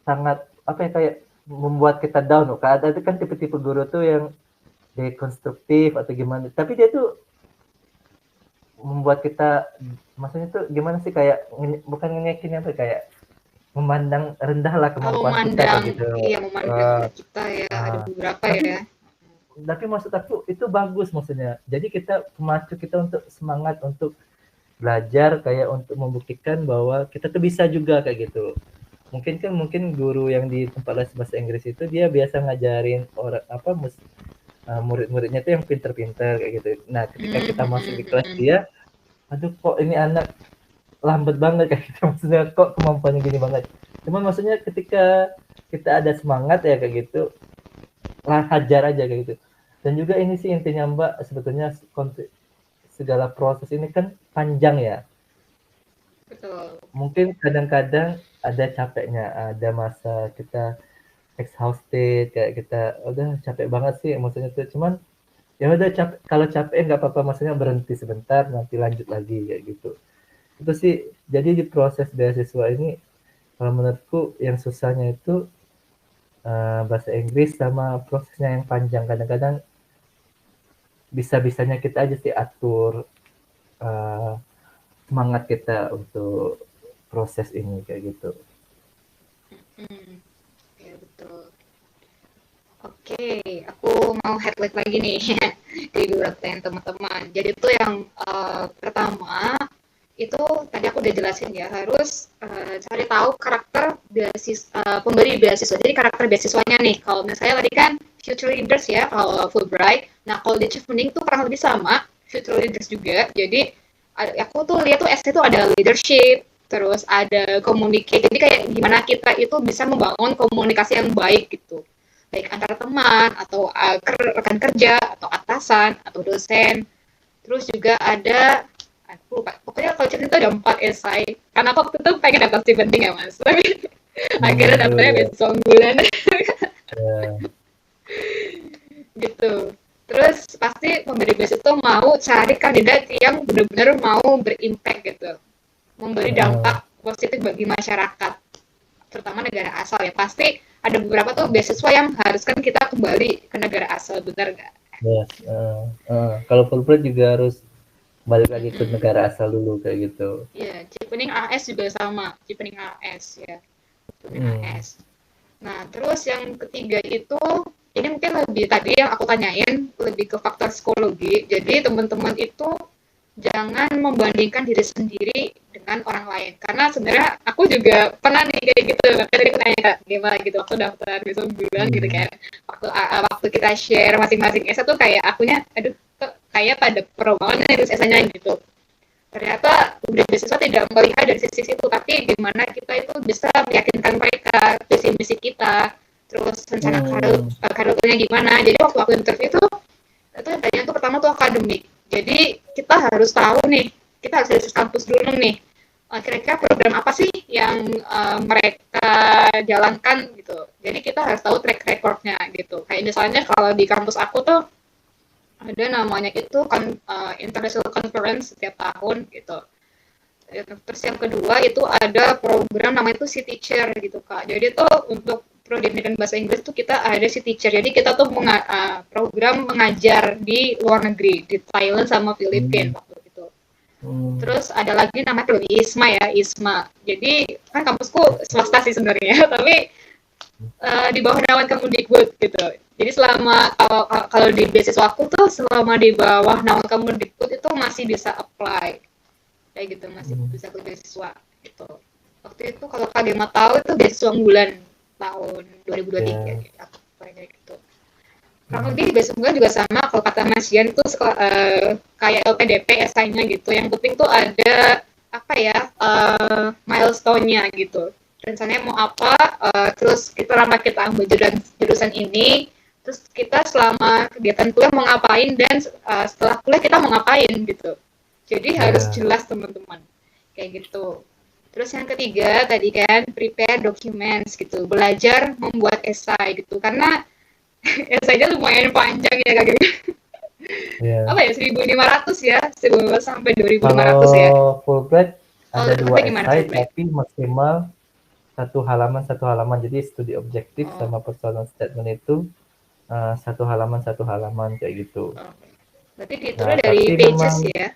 sangat kayak membuat kita down. Ada itu kan tipe-tipe guru tuh yang dekonstruktif atau gimana. Tapi dia tuh membuat kita, maksudnya tuh gimana sih, kayak bukan ngeyakin kayak memandang rendah lah kemampuan kita gitu. Iya, memandang kita ya, ada beberapa ya. Tapi maksud aku itu bagus maksudnya. Jadi kita memacu kita untuk semangat untuk belajar, kayak untuk membuktikan bahwa kita tuh bisa juga kayak gitu. Mungkin guru yang di tempat les bahasa Inggris itu dia biasa ngajarin orang murid-muridnya tuh yang pinter-pinter kayak gitu. Nah, ketika kita masuk di kelas dia, aduh kok ini anak lambat banget kayak gitu, maksudnya kok kemampuannya gini banget. Cuman maksudnya ketika kita ada semangat ya kayak gitu, hajar aja kayak gitu. Dan juga ini sih intinya Mbak, sebetulnya segala proses ini kan panjang ya. Betul. Mungkin kadang-kadang ada capeknya, ada masa kita exhausted, kayak kita udah capek banget sih maksudnya tuh. Cuman ya udah kalau capek nggak apa-apa, maksudnya berhenti sebentar nanti lanjut lagi kayak gitu. Itu sih. Jadi di proses beasiswa ini kalau menurutku yang susahnya itu bahasa Inggris sama prosesnya yang panjang. Kadang-kadang bisa-bisanya kita aja sih atur semangat kita untuk proses ini kayak gitu. Ya betul. Oke, aku mau highlight lagi nih di beberapa yang teman-teman. Jadi itu yang pertama itu tadi aku udah jelasin ya, harus cari tahu karakter pemberi beasiswa. Jadi karakter beasiswanya nih, kalau misalnya tadi kan future leaders ya, kalau Fulbright. Nah kalau di Chevening tuh kurang lebih sama, future leaders juga. Jadi aku tuh lihat tuh S itu ada leadership, terus ada communicate. Jadi kayak gimana kita itu bisa membangun komunikasi yang baik gitu, baik antara teman atau rekan kerja atau atasan atau dosen. Terus juga ada, aku lupa, pokoknya kalau cerita itu ada 4 esai. Karena aku waktu itu pengen dapat stipending ya mas, tapi akhirnya dapetnya besok bulan. Gitu. Terus pasti pemberi beasiswa itu mau cari kandidat yang benar-benar mau berimpact gitu, memberi dampak positif bagi masyarakat, terutama negara asal ya. Pasti ada beberapa tuh beasiswa yang haruskan kita kembali ke negara asal, benar nggak? Yes. Kalau Fulbright juga harus balik lagi ke negara asal dulu kayak gitu. Iya, Chevening AS juga sama, Chevening AS ya. Chevening AS. Nah, terus yang ketiga itu, ini mungkin lebih tadi yang aku tanyain lebih ke faktor psikologi. Jadi teman-teman itu jangan membandingkan diri sendiri dengan orang lain. Karena sebenarnya aku juga pernah nih kayak gitu. Makanya tadi aku nanya Kak, gimana gitu waktu daftar besok bulan gitu kan. Waktu kita share masing-masing essay tuh kayak akunya, aduh kok kayak pada pro banget nih terus essay-nya gitu. Ternyata pemberi beasiswa tidak melihat dari sisi itu, tapi gimana kita itu bisa meyakinkan mereka visi misi kita, terus rencana karirnya gimana. Jadi waktu aku interview itu yang tanya tuh pertama tuh akademik. Jadi kita harus tahu nih, kita harus riset kampus dulu nih. Kira-kira program apa sih yang mereka jalankan gitu. Jadi kita harus tahu track record-nya gitu. Kayak misalnya kalau di kampus aku tuh ada namanya itu international conference setiap tahun gitu. Terus yang kedua itu ada program namanya itu Sea Teacher gitu Kak. Jadi itu untuk prodi pendidikan bahasa Inggris tuh kita ada Sea Teacher. Jadi kita tuh program mengajar di luar negeri, di Thailand sama Filipina waktu itu. Terus ada lagi namanya ISMA ya, ISMA. Jadi kan kampusku swasta sih sebenarnya, tapi di bawah naungan Kemendikbud gitu. Jadi selama kalau di beasiswa aku tuh selama di bawah naungan Kemendikbud itu masih bisa apply. Kayak gitu, masih bisa ke beasiswa gitu. Waktu itu kalau kalian mau tahu itu beasiswa unggulan tahun 2023 gitu, kayak gitu. Kurang lebih beasiswa juga sama. Kalau kata Mas Yan itu kayak LPDP esainya gitu. Yang penting tuh ada apa ya milestone-nya gitu. Rencananya mau apa, terus kita ambil jurusan ini, terus kita selama kegiatan kuliah mau ngapain dan setelah kuliah kita mau ngapain gitu. Jadi harus jelas teman-teman, kayak gitu. Terus yang ketiga tadi kan prepare documents gitu, belajar membuat esai gitu, karena esainya lumayan panjang ya Kak. Apa ya 1.500 ya, 1.500 sampai 2.500 ya. Kalau Fulbright ada 2 esai tapi maksimal satu halaman. Jadi studi objektif sama personal statement itu satu halaman kayak gitu. Berarti dihitung dari pages memang, ya.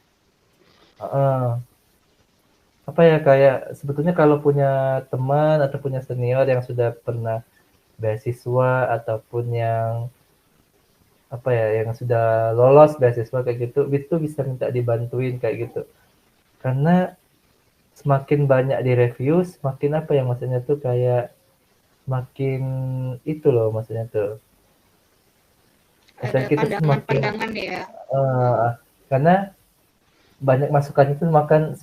Apa ya, kayak sebetulnya kalau punya teman atau punya senior yang sudah pernah beasiswa ataupun yang apa ya, yang sudah lolos beasiswa kayak gitu, itu bisa minta dibantuin kayak gitu. Karena semakin banyak di review, semakin apa ya maksudnya tuh, kayak semakin itu loh maksudnya tuh. Ada kita pandangan ya. Karena banyak masukan itu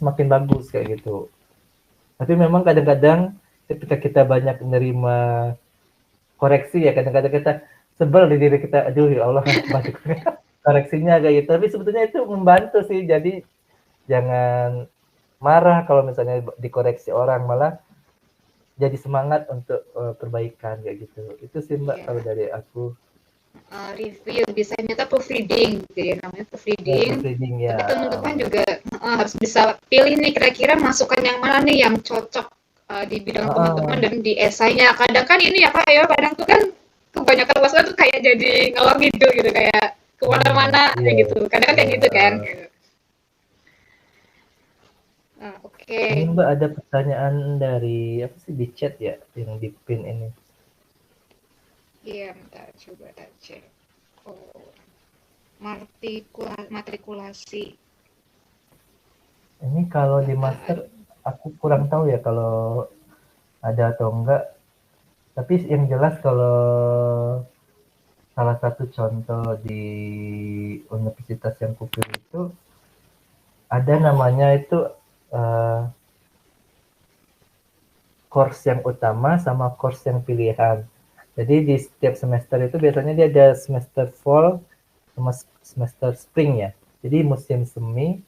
semakin bagus kayak gitu. Tapi memang kadang-kadang ketika kita banyak menerima koreksi ya, kadang-kadang kita sebel di diri kita, aduh ya Allah banyak koreksinya kayak gitu. Tapi sebetulnya itu membantu sih. Jadi jangan marah kalau misalnya dikoreksi orang, malah jadi semangat untuk perbaikan kayak gitu. Itu sih Mbak kalau dari aku. Review biasanya tuh proofreading gitu ya, namanya proofreading. Ya. Tapi teman-teman juga harus bisa pilih nih kira-kira masukan yang mana nih yang cocok di bidang teman-teman dan di esainya. Kadang kan ini ya Kak ya, kadang tuh kan kebanyakan masukan tuh kayak jadi ngalor ngidul gitu, kayak kemana-mana kayak gitu. Kadang kan kayak gitu kan. Oke. Ini Mbak ada pertanyaan dari apa sih di chat ya, yang di pin ini. Iya, bentar, coba cek. Matrikulasi. Ini kalau di master aku kurang tahu ya kalau ada atau enggak. Tapi yang jelas kalau salah satu contoh di universitas yang kupilih itu ada namanya itu course yang utama sama course yang pilihan. Jadi di setiap semester itu biasanya dia ada semester fall sama semester spring ya. Jadi musim semi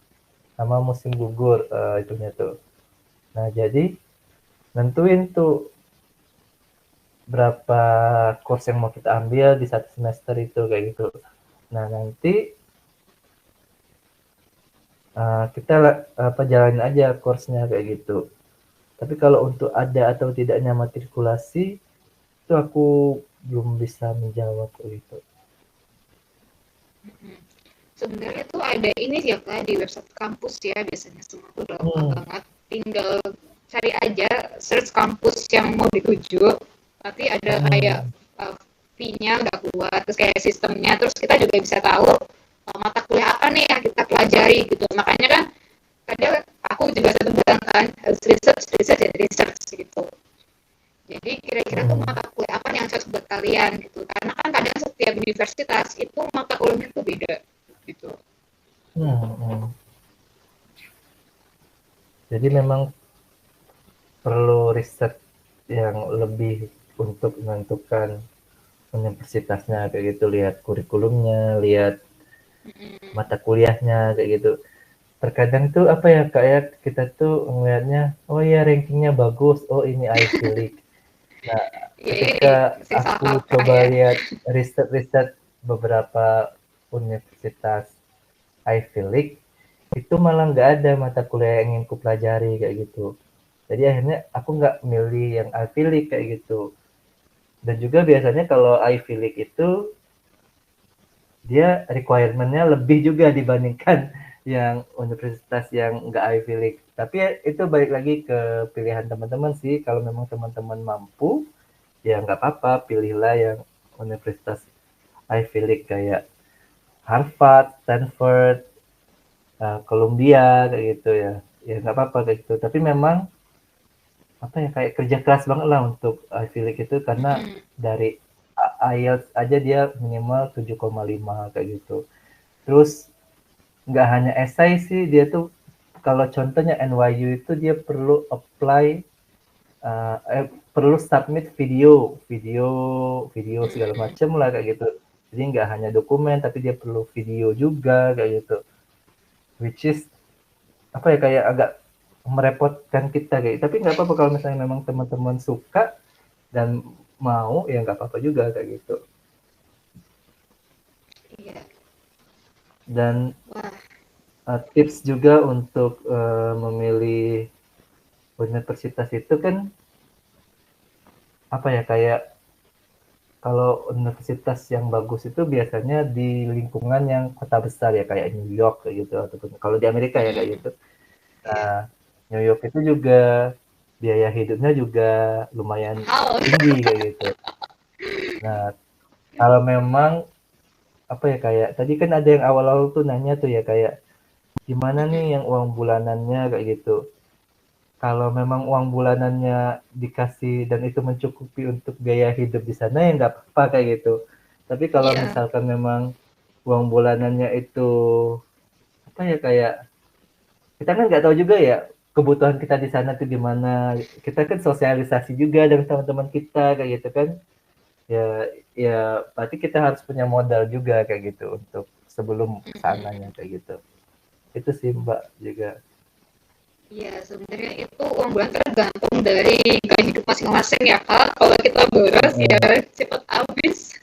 sama musim gugur itunya tuh. Nah jadi nentuin tuh berapa course yang mau kita ambil di satu semester itu kayak gitu. Nah nanti kita jalanin aja course-nya kayak gitu. Tapi kalau untuk ada atau tidaknya matrikulasi itu aku belum bisa menjawab gitu. Sebenarnya tuh ada ini sih ya Kak, di website kampus ya, biasanya semua tuh gampang banget. Tinggal cari aja search kampus yang mau dituju. Nanti ada kayak fee-nya udah keluar, terus kayak sistemnya, terus kita juga bisa tahu mata kuliah apa nih yang kita pelajari gitu. Makanya kan tadi aku juga satu bilang kan harus research gitu. Jadi kira-kira tuh mata kuliah apa yang cocok buat kalian gitu. Karena kan kadang setiap universitas itu mata kuliahnya tuh beda gitu. Jadi memang perlu riset yang lebih untuk menentukan universitasnya kayak gitu, lihat kurikulumnya, lihat mata kuliahnya kayak gitu. Terkadang tuh apa ya Kak ya, kita tuh ngelihatnya, oh ya rankingnya bagus, oh ini Ivy League. Nah, ketika aku coba lihat riset beberapa universitas Ivy League, itu malah nggak ada mata kuliah yang ingin ku pelajari kayak gitu. Jadi akhirnya aku nggak milih yang Ivy League kayak gitu. Dan juga biasanya kalau Ivy League itu dia requirement-nya lebih juga dibandingkan yang universitas yang nggak Ivy League. Tapi ya, itu balik lagi ke pilihan teman-teman sih. Kalau memang teman-teman mampu, ya nggak apa-apa, pilihlah yang universitas Ivy League kayak Harvard, Stanford, Columbia kayak gitu ya. Ya nggak apa-apa kayak gitu. Tapi memang apa ya kayak kerja keras banget lah untuk Ivy League itu karena dari IELTS aja dia minimal 7,5 kayak gitu. Terus nggak hanya esai sih, dia tuh kalau contohnya NYU itu dia perlu apply perlu submit video segala macam lah kayak gitu. Jadi nggak hanya dokumen tapi dia perlu video juga kayak gitu. Which is apa ya kayak agak merepotkan kita kayak. Tapi nggak apa-apa kalau misalnya memang teman-teman suka dan mau ya nggak apa-apa juga kayak gitu. Dan tips juga untuk memilih universitas itu kan apa ya kayak kalau universitas yang bagus itu biasanya di lingkungan yang kota besar ya kayak New York kayak gitu ataupun kalau di Amerika ya kayak gitu. Nah, New York itu juga biaya hidupnya juga lumayan tinggi kayak gitu. Nah, kalau memang apa ya kayak tadi kan ada yang awal-awal tuh nanya tuh ya kayak gimana nih yang uang bulanannya kayak gitu. Kalau memang uang bulanannya dikasih dan itu mencukupi untuk biaya hidup di sana ya nggak apa-apa kayak gitu. Tapi kalau misalkan memang uang bulanannya itu apa ya kayak kita kan nggak tahu juga ya kebutuhan kita di sana tuh gimana. Kita kan sosialisasi juga dengan teman-teman kita kayak gitu kan. Ya berarti kita harus punya modal juga kayak gitu untuk sebelum kesananya kayak gitu. Itu sih Mbak juga. Iya, sebenarnya itu uang bulan tergantung dari gaya hidup masing-masing ya Kak. Kalau kita boros ya cepat habis.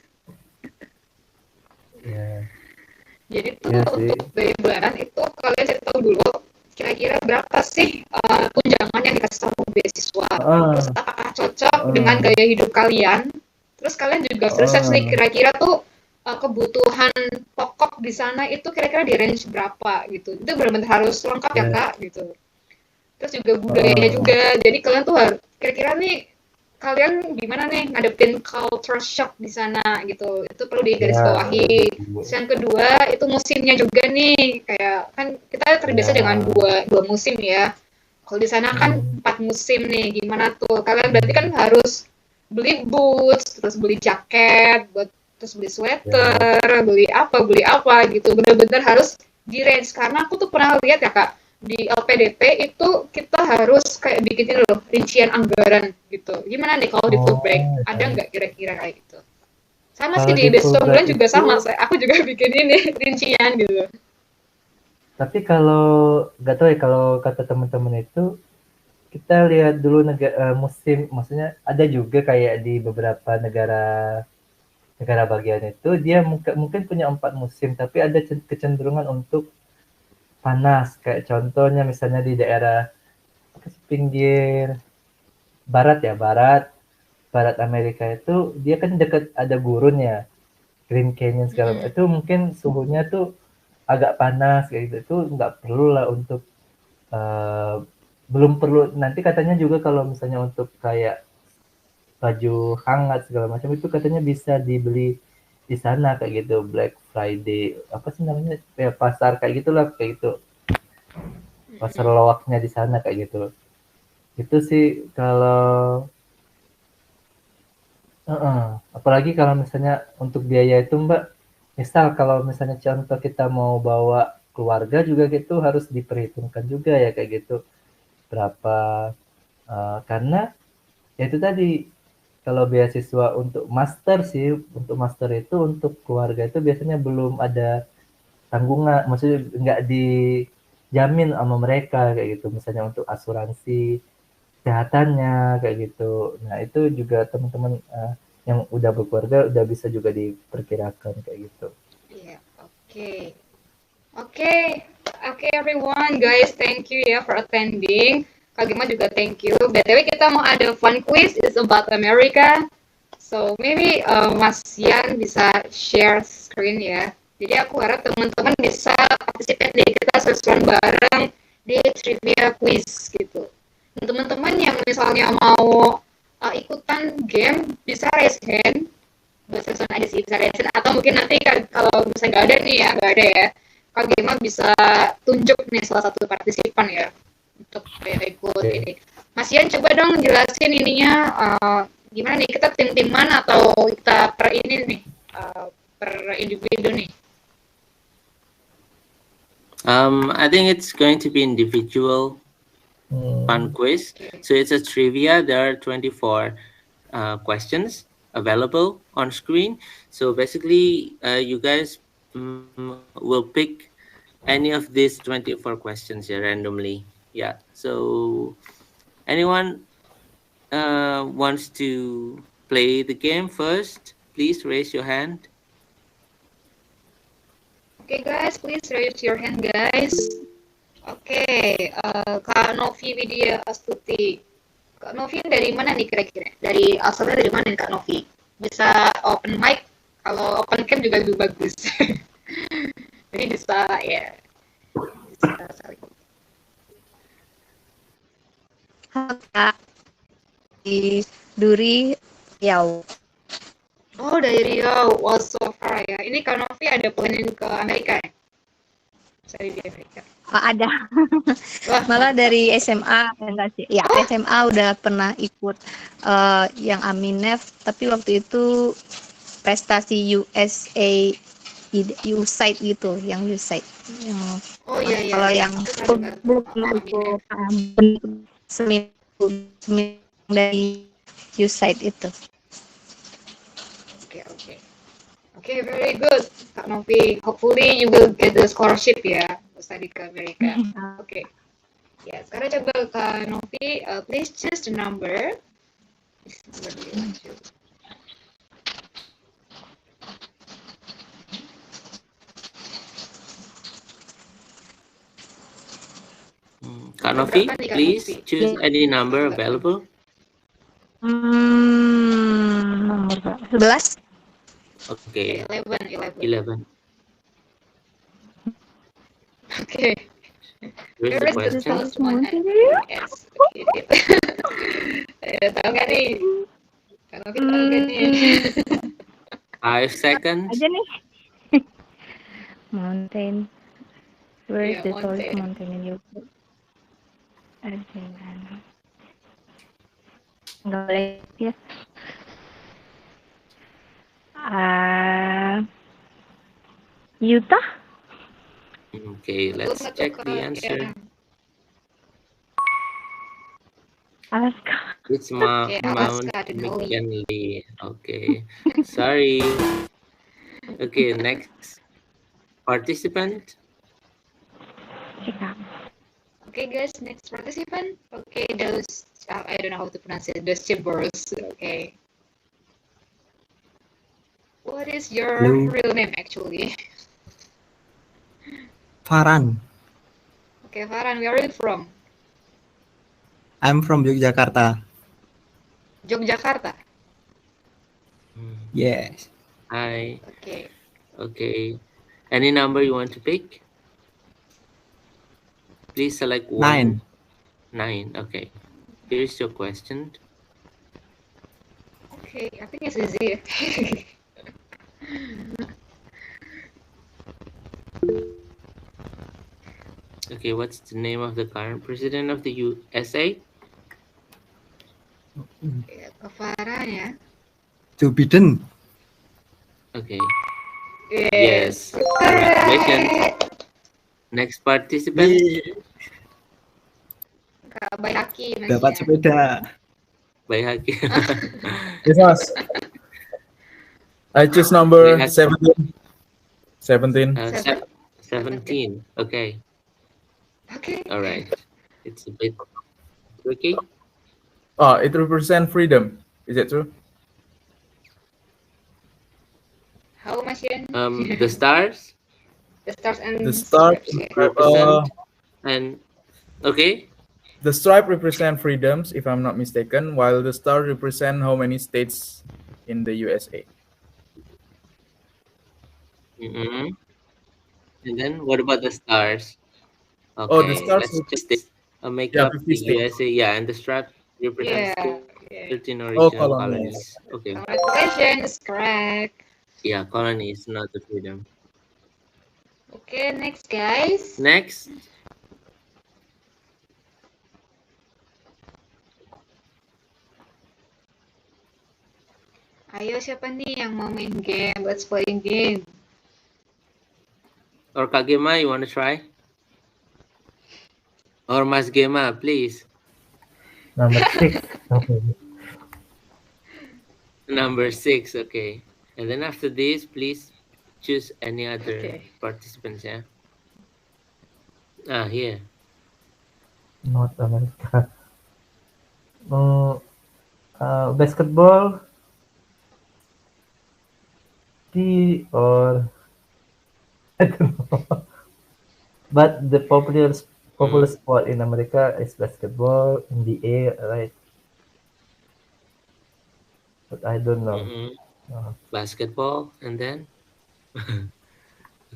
Jadi tuh untuk biaya bulanan itu kalian cari tahu dulu kira-kira berapa sih tunjangan yang dikasih sama beasiswa. Terus apakah cocok dengan gaya hidup kalian. Terus kalian juga research nih kira-kira tuh kebutuhan pokok di sana itu kira-kira di range berapa gitu. Itu benar-benar harus lengkap ya Kak gitu. Terus juga budayanya juga. Jadi kalian tuh harus kira-kira nih kalian gimana nih ngadepin culture shock di sana gitu. Itu perlu digarisbawahi. Terus yang kedua itu musimnya juga nih. Kayak kan kita terbiasa dengan dua musim ya. Kalau di sana kan 4 musim nih. Gimana tuh? Kalian berarti kan harus beli boots, terus beli jaket, terus beli sweater, beli apa gitu. Bener-bener harus di range. Karena aku tuh pernah lihat ya Kak, di LPDP itu kita harus kayak bikin loh rincian anggaran gitu. Gimana nih kalau di Fulbright? Ada nggak kira-kira kayak gitu? Sama sih di beasiswa bulan juga sama. Aku juga bikin ini rincian gitu. Tapi kalau nggak tahu ya kalau kata teman-teman itu kita lihat dulu musim, maksudnya ada juga kayak di beberapa negara bagian itu dia mungkin punya 4 musim, tapi ada kecenderungan untuk panas kayak contohnya misalnya di daerah pinggir barat Amerika itu dia kan dekat ada gurun ya Grand Canyon segala macam itu mungkin suhunya tuh agak panas kayak gitu itu nggak perlu lah untuk belum perlu nanti katanya juga kalau misalnya untuk kayak baju hangat segala macam itu katanya bisa dibeli di sana kayak gitu, Black Friday apa sih namanya, ya, pasar kayak gitulah, kayak gitu, pasar loaknya di sana kayak gitu. Itu sih kalau apalagi kalau misalnya untuk biaya itu Mbak, misal kalau misalnya contoh kita mau bawa keluarga juga gitu harus diperhitungkan juga ya kayak gitu, berapa, karena ya itu tadi, kalau beasiswa untuk master sih, untuk master itu untuk keluarga itu biasanya belum ada tanggungan, maksudnya nggak dijamin sama mereka kayak gitu, misalnya untuk asuransi kesehatannya kayak gitu. Nah itu juga teman-teman yang udah berkeluarga udah bisa juga diperkirakan kayak gitu. Yeah, okay. Okay, everyone, guys, thank you ya for attending. Kak Gema juga thank you. BTW kita mau ada fun quiz, it's about America. So maybe Mas Yan bisa share screen ya. Jadi aku harap teman-teman bisa participate di kita sesuai bareng di trivia quiz gitu. Teman-teman yang misalnya mau ikutan game bisa raise hand. Bahasa Sunda aja sih, bisa raise hand. Atau mungkin nanti kalau misalnya nggak ada nih ya, nggak ada ya. Kak Gema bisa tunjuk nih salah satu partisipan ya untuk ikut ini. Mas Yan coba dong jelasin ininya gimana nih, kita tim mana atau kita per ini nih per individu nih? I think it's going to be individual fun quiz. So it's a trivia. There are 24 questions available on screen. So basically, you guys will pick any of these 24 questions here randomly. Yeah. So anyone wants to play the game first, please raise your hand. Okay, guys, please raise your hand, guys. Okay, Kak Novi Widya Astuti. Kak Novi dari mana nih kira-kira? Dari asalnya dari mana nih Kak Novi? Bisa open mic, kalau open cam juga lebih bagus. Jadi bisa ya. Bisa saling. Halo Kak, di Duri Riau. Oh, dari Riau. Wow, so far ya. Ini Kak Novi ada planning ke Amerika ya? Saya di Amerika. Oh, ada. Wah, Malah dari SMA, enggak sih? Ya, SMA udah pernah ikut yang Aminef, tapi waktu itu prestasi USA USAID gitu, yang USAID. Yang, oh iya iya. kalau iya. yang Aku pernah dengar. belum ikut seminggu dari USAID itu. Okay, very good, Kak Novi. Hopefully you will get the scholarship ya, study ke Amerika. Okay. Ya, sekarang coba Kak Novi, please choose the number. Kak Novi, please choose any number available. Nomor 11. Okay. 11. Okay. Here's the question. Yes. Tahu nggak nih? Kak Novi tahu nggak nih? 5 seconds. Aja nih. Mountain. Where is the tallest mountain in Europe? Enggak boleh ya. Utah? Okay, let's check the answer. Alaska. It's Mount McKinley. Okay, sorry. Okay, next participant. Okay, guys, next participant. Okay, those I don't know how to pronounce it. Those gibbers. Okay. What is your real name actually? Farhan. Okay, Farhan, where are you from? I'm from Yogyakarta. Yogyakarta. Yes. Hi. Okay. Okay. Any number you want to pick? Please select 1. 9. Okay. Here's your question. Okay, I think it's easy. Okay, what's the name of the current president of the USA? Ya, ke Farah ya. Joe Biden. Okay. Yes. Congratulations. Correct. Next participant. Kak Bayaki Mas Dapat ya. sepeda. Bayhaki. Yes, Mas. I choose number Bayhaki. 17. 17. 17. Okay. Okay. All right. It's a bit tricky. Oh, it represents freedom. Is it true? How Mas Yan? The stars The stars and The star stripes, ya. represent and okay. the stripe represent freedoms, if I'm not mistaken, while the star represent how many states in the USA. Mm-hmm. And then what about the stars? Okay, Oh, the stars. let's just make Yeah, up 50 the states. USA. Yeah, and the strap represents Yeah. 13 Oh, original colonies. colonies. Okay. Congratulations, correct. Yeah, colonies, not the freedom. Okay, next guys. Next, Ayo siapa nih yang mau main game? Let's play game. or Kagema, you want to try? Or Mas Gema, please. Number 6. Okay. Number 6, okay. And then after this, please choose any other Okay. participants, yeah? Here. North America. Basketball, or I don't know. But the popular sport in America is basketball, NBA, right? But I don't know. Basketball, and then?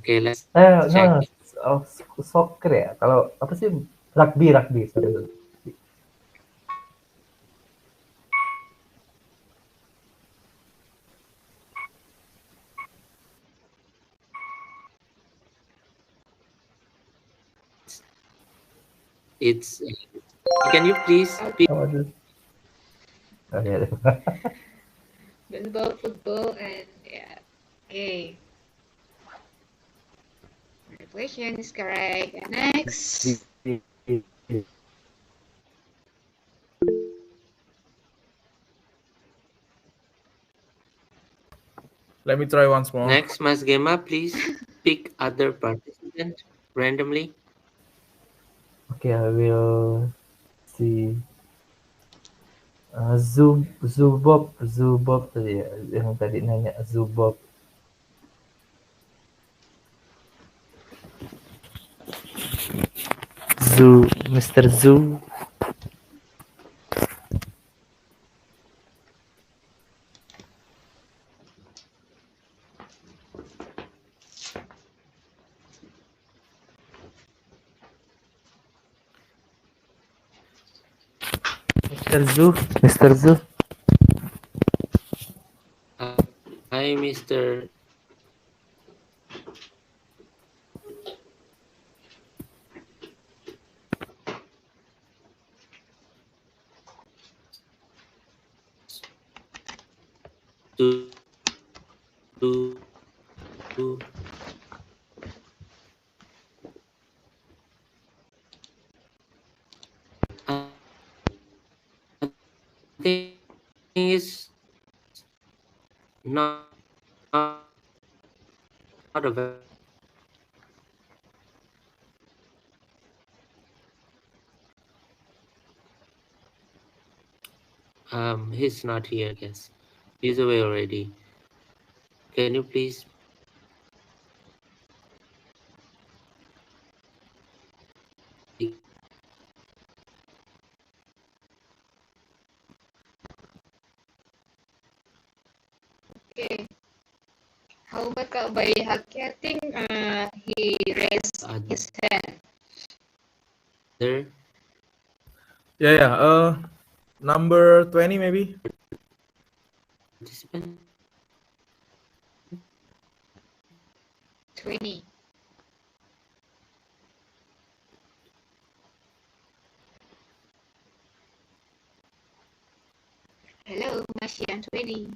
Okay, let's No, check. soccer ya. Kalau apa sih rugby, sorry. It's. Can you please speak? Baseball, football, and yeah. Okay. Congratulations, is correct. And next. Let me try once more. Next, Mas Gema, please pick other participant randomly. Okay, I will see. Zubob tadi ya, yang tadi nanya Zubob. Mr. Zoo. Mr. Zoo. Hi, Mr. Thing is not available. He's not here, I guess. He's away already. Can you please? Okay. How about Kak Bayhaki? I think he raised his hand. There. Yeah. Number 20 maybe. Participant. 20. Hello, Masian 20.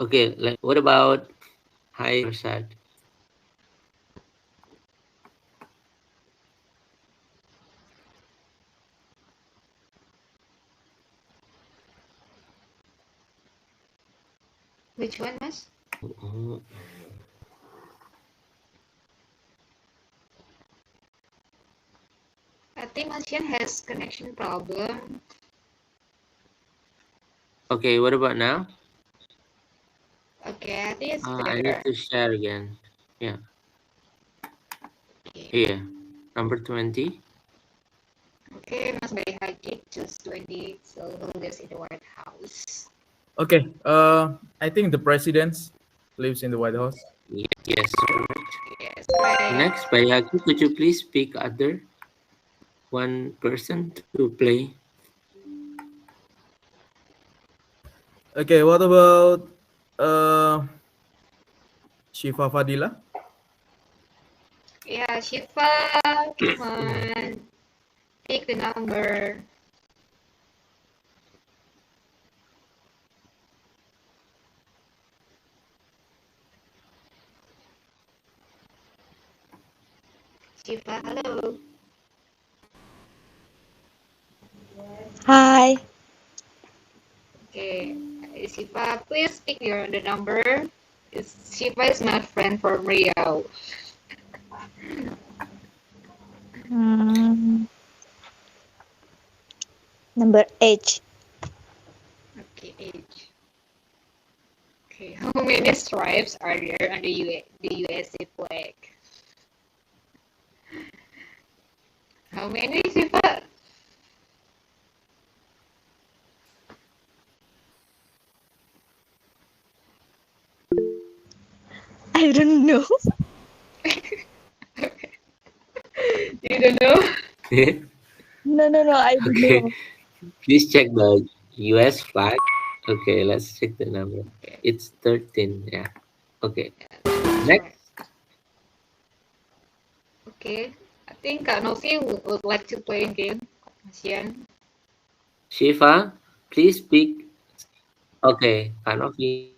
Okay, what about Hi Prasad? Which one, Mas? I think Masian has connection problem. Okay, what about now? Okay, I think it's I need better. to share again. Yeah. Okay. Here, number 20. Okay, Mas Bayi Haji choose 20. So who lives in the White House? Okay. I think the president lives in the White House. Yes. Yes, right. Next, Bayaki, could you please pick other one person to play? Okay. What about Shifa Fadila? Yeah, Shifa, come on. Pick the number. Shifa, hello. Hai. Okay, Shifa, please pick the number. Shifa is my friend from Riau. Number 8. Okay, age. Okay, how many stripes are there on the USA flag? How many, Shifa? I don't know. You don't know? No, I don't Okay, know. please check the US flag. Okay, let's check the number. It's 13. Yeah. Okay. Next. Okay, I think Kak Novi would like to play a game. Masian. Shifa, please pick. Okay, Kanovi.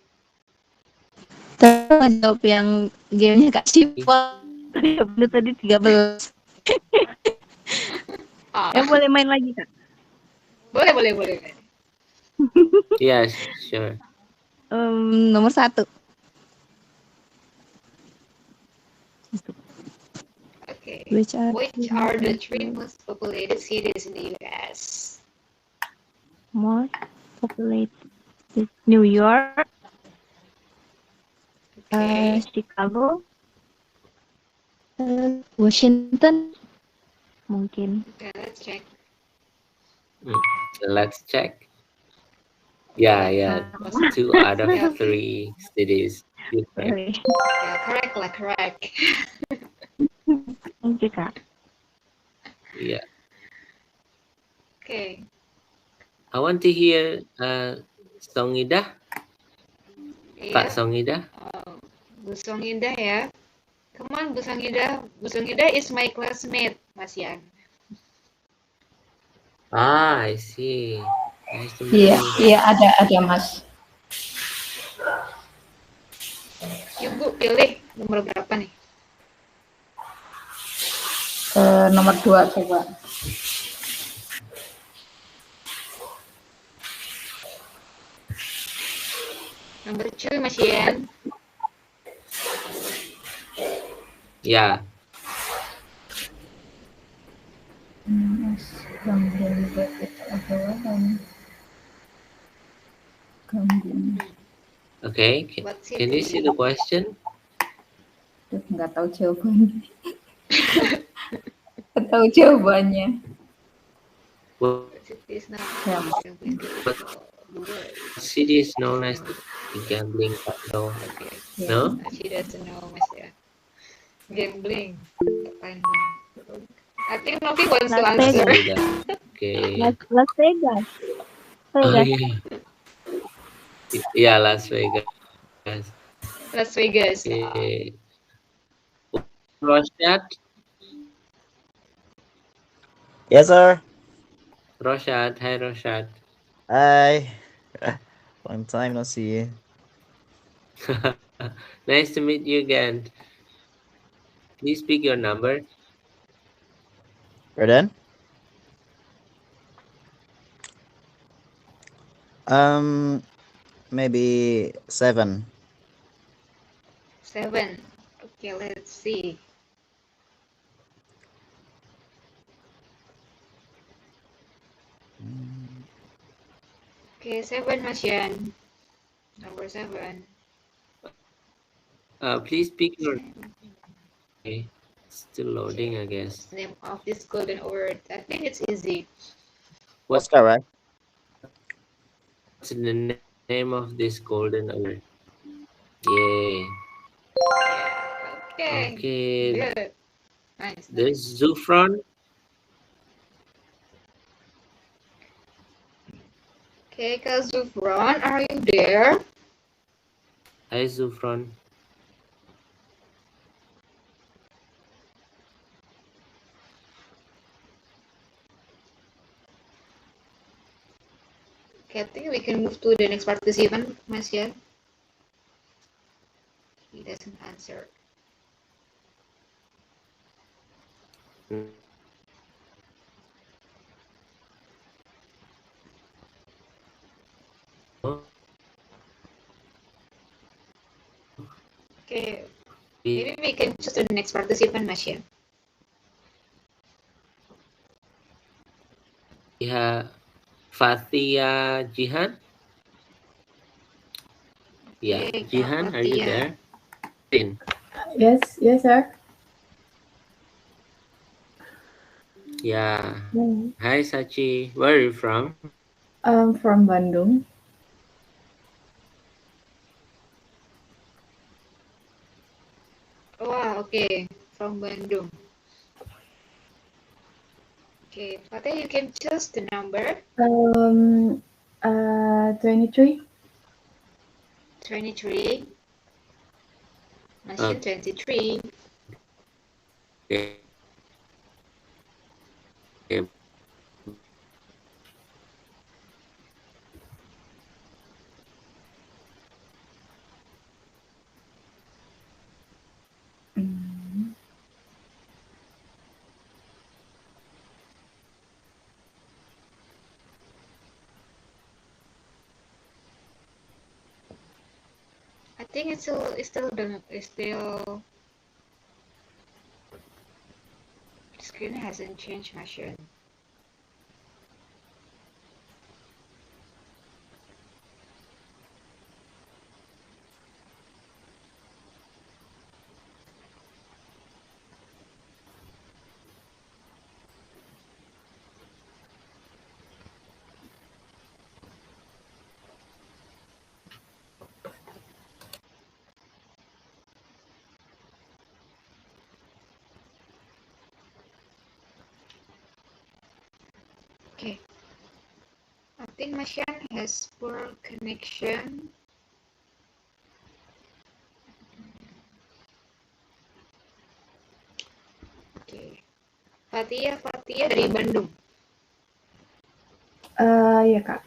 Terus jawab yang gamenya Kak Siva. Udah tadi 13. Boleh main lagi, Kak? Boleh. Yes, sure. Nomor 1. Okay. Which are the 3 most populated cities in the US? most populated? New York, Okay. Chicago, Washington, mungkin. Okay, let's check. Let's check. Yeah. 2 out of 3 cities. Sorry. Yeah, correct. Thank you, Kak. Yeah. Okay. I want to hear Songidah. Pak Iya. Songidah. Bu Songidah ya. Come on, Bu Songidah. Bu Songidah is my classmate, Mas Yan. I see. Nice to meet you. Iya ada Mas. Yuk Bu, pilih nomor berapa nih? Nomor 2 coba. Nomor 2, Mas Yan. Ya. Okay, can you see the question? Nggak tahu jawabannya. Nggak tahu jawabannya. What city is known as the gambling capital? No? She doesn't know, Mas Yan. Gambling. I think Novi wants to answer. Okay. Las Vegas. Oh, yeah. Yeah, Las Vegas. Las Vegas. Okay. Was that? Yes, sir. Roshad. Hi, Roshad. Hi. Long time no see. Nice to meet you again. Please speak your number. Pardon? Maybe 7. 7. Okay, let's see. Okay, 7, Mas Yan. Number 7. Please speak your. Okay. Still loading, I guess. What's the name of this golden award? I think it's easy. Oscar, right? What's the name of this golden award? Yay. Okay. Okay. Good. Nice. There's Zufron. Okay, Kak Zufron, are you there? Hi, Zufron. Okay, I think we can move to the next participant, Mas Yan. He doesn't answer. Okay, maybe we can choose the next participant, Mas Yan. Yeah, Fathia Jihan. Yeah, Okay, Jihan, are you Fathia. there? Tin. Yes, sir. Yeah. Hi, Sachi. Where are you from? I'm from Bandung. Wow, okay, from Bandung. Okay, Fathia, you can choose the number. 23. 23. Mas Yan, 23. Okay. I think it's still the screen hasn't changed, Mas Yan. Okay. I think Mas Yan has poor connection. Okay. Fathia dari Bandung. Iya, Kak.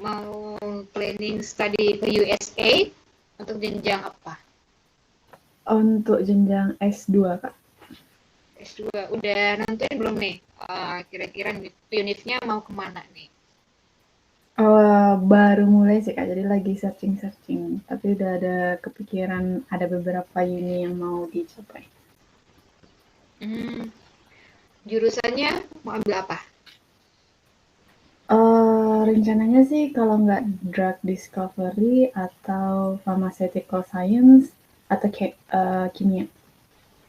Mau planning study ke USA untuk jenjang apa? Untuk jenjang S2, Kak. S2 udah nentuin belum nih? Kira-kira unitnya mau kemana nih? Baru mulai sih, Kak. Jadi lagi searching. Tapi udah ada kepikiran ada beberapa uni yang mau dicapai. Jurusannya mau ambil apa? Rencananya sih kalau nggak drug discovery atau pharmaceutical science atau kimia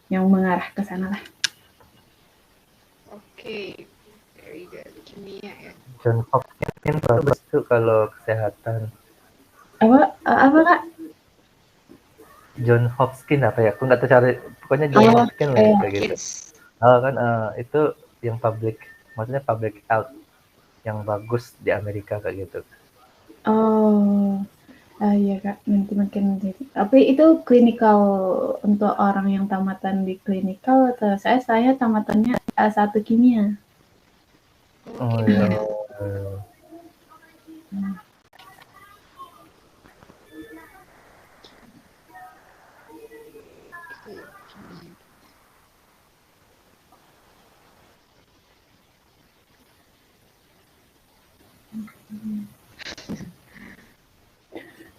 yang mengarah ke sana lah. Oke, very good. Kimia ya. John Hopkins bagus tuh kalau kesehatan. Apa Kak? John Hopkins apa ya? Aku nggak tahu cari. Pokoknya John Hopkins lah kayak gitu. Kan itu yang maksudnya public health yang bagus di Amerika kayak gitu. Iya Kak, nanti makin tapi itu klinikal untuk orang yang tamatan di klinikal atau saya tamatannya S1 kimia. Oh Kimia. ya. Kimia.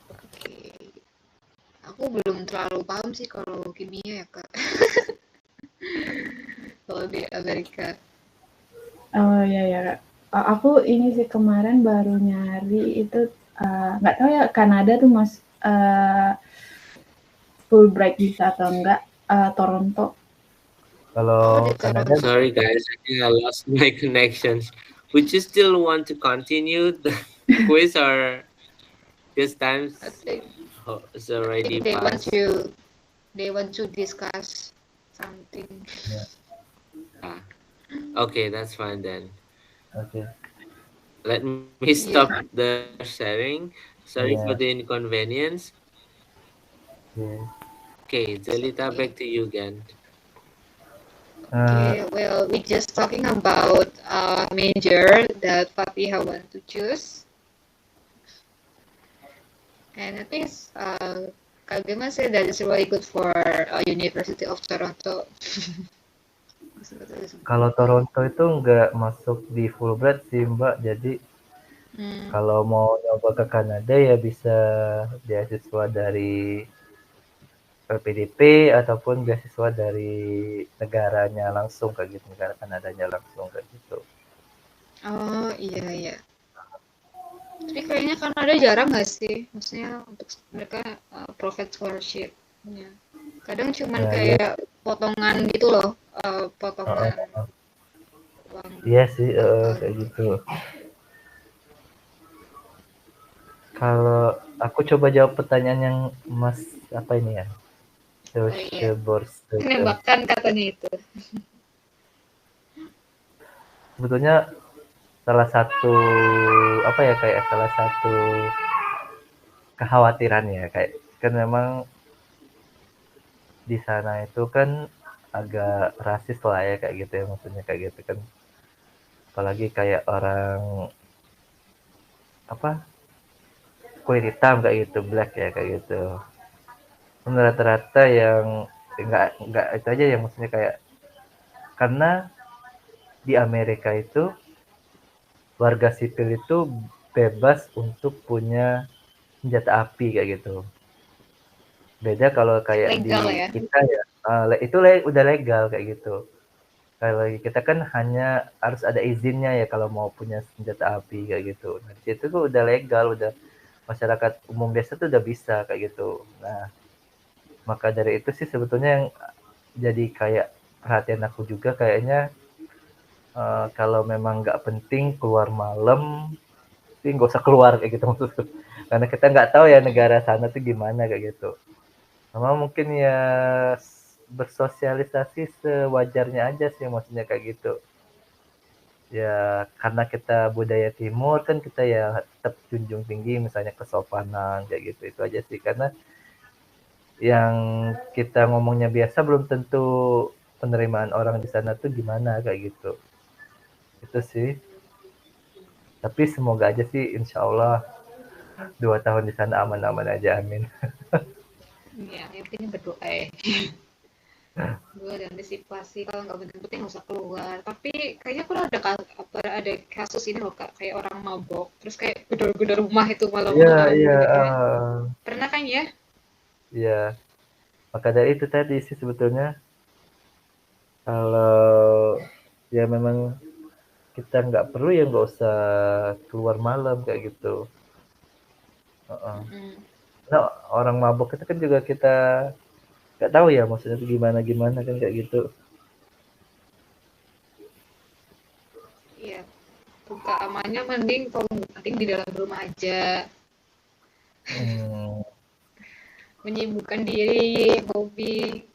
Oke. Aku belum terlalu paham sih kalau kimia ya Kak. Kalau di Amerika. Oh iya ya Kak. Aku ini sih kemarin baru nyari itu nggak tahu ya Kanada tuh mas Fulbright bisa atau enggak Toronto. Kalau di Kanada, Toronto. Sorry guys, I think I lost my connections. Would you still want to continue the quiz, or this time's I think it's already they want past? to discuss something. Ah, okay, that's fine then. oke. Let me stop the sharing. Sorry for Iya. the inconvenience. Oke. Okay, Zelita, Okay. back to you again. Okay, well, we just talking about major that Fatiha want to choose. And I think Kak Gemma said that it's really good for University of Toronto. Kalau Toronto itu nggak masuk di Fulbright sih Mbak, jadi kalau mau nyoba ke Kanada ya bisa beasiswa dari PDP ataupun beasiswa dari negaranya langsung kayak gitu, negara Kanadanya langsung kayak gitu. Oh iya. Tapi kayaknya Kanada jarang nggak sih? Maksudnya untuk mereka provide scholarship. Ya. Kadang cuman Ya, kayak potongan gitu loh, potongan uang. Iya sih, kayak gitu. Kalau aku coba jawab pertanyaan yang Mas apa ini ya? Iya. Borse. Menembakkan katanya itu. Sebetulnya salah satu apa ya, kayak salah satu kekhawatiran ya, kayak kan memang di sana itu kan agak rasis lah ya kayak gitu ya, maksudnya kayak gitu kan. Apalagi kayak orang apa, kulit hitam kayak gitu, black ya kayak gitu. Rata-rata yang enggak itu aja yang maksudnya kayak, karena di Amerika itu warga sipil itu bebas untuk punya senjata api kayak gitu. Beda kalau kayak Legal di ya? kita ya, itu udah legal kayak gitu. Kalau kita kan hanya harus ada izinnya ya kalau mau punya senjata api kayak gitu. Nah, di situ tuh udah legal, udah masyarakat umum biasa tuh udah bisa kayak gitu. Nah, maka dari itu sih sebetulnya yang jadi kayak perhatian aku juga kayaknya, kalau memang nggak penting keluar malam, sih nggak usah keluar kayak gitu maksudku. Karena kita nggak tahu ya negara sana tuh gimana kayak gitu. Sama mungkin ya bersosialisasi sewajarnya aja sih maksudnya kayak gitu. Ya karena kita budaya timur kan kita ya tetap junjung tinggi misalnya kesopanan kayak gitu, itu aja sih. Karena yang kita ngomongnya biasa belum tentu penerimaan orang di sana tuh gimana kayak gitu. Itu sih. Tapi semoga aja sih insya Allah 2 tahun di sana aman-aman aja, amin. Ya, intinya berdoa ya. Gue ada antisipasi kalau nggak penting-penting nggak usah keluar. Tapi kayaknya pernah ada kasus ini loh Kak, kayak orang mabok terus kayak gedor-gedor rumah itu malam-malam. Iya, Gitu ya. Pernah kan ya? iya. Maka dari itu tadi sih sebetulnya kalau ya memang kita nggak perlu ya nggak usah keluar malam kayak gitu. Nah, orang mabok itu kan juga kita nggak tahu ya maksudnya itu gimana kan kayak gitu. Iya. Buka amannya mending di dalam rumah aja. Menyibukkan diri, hobi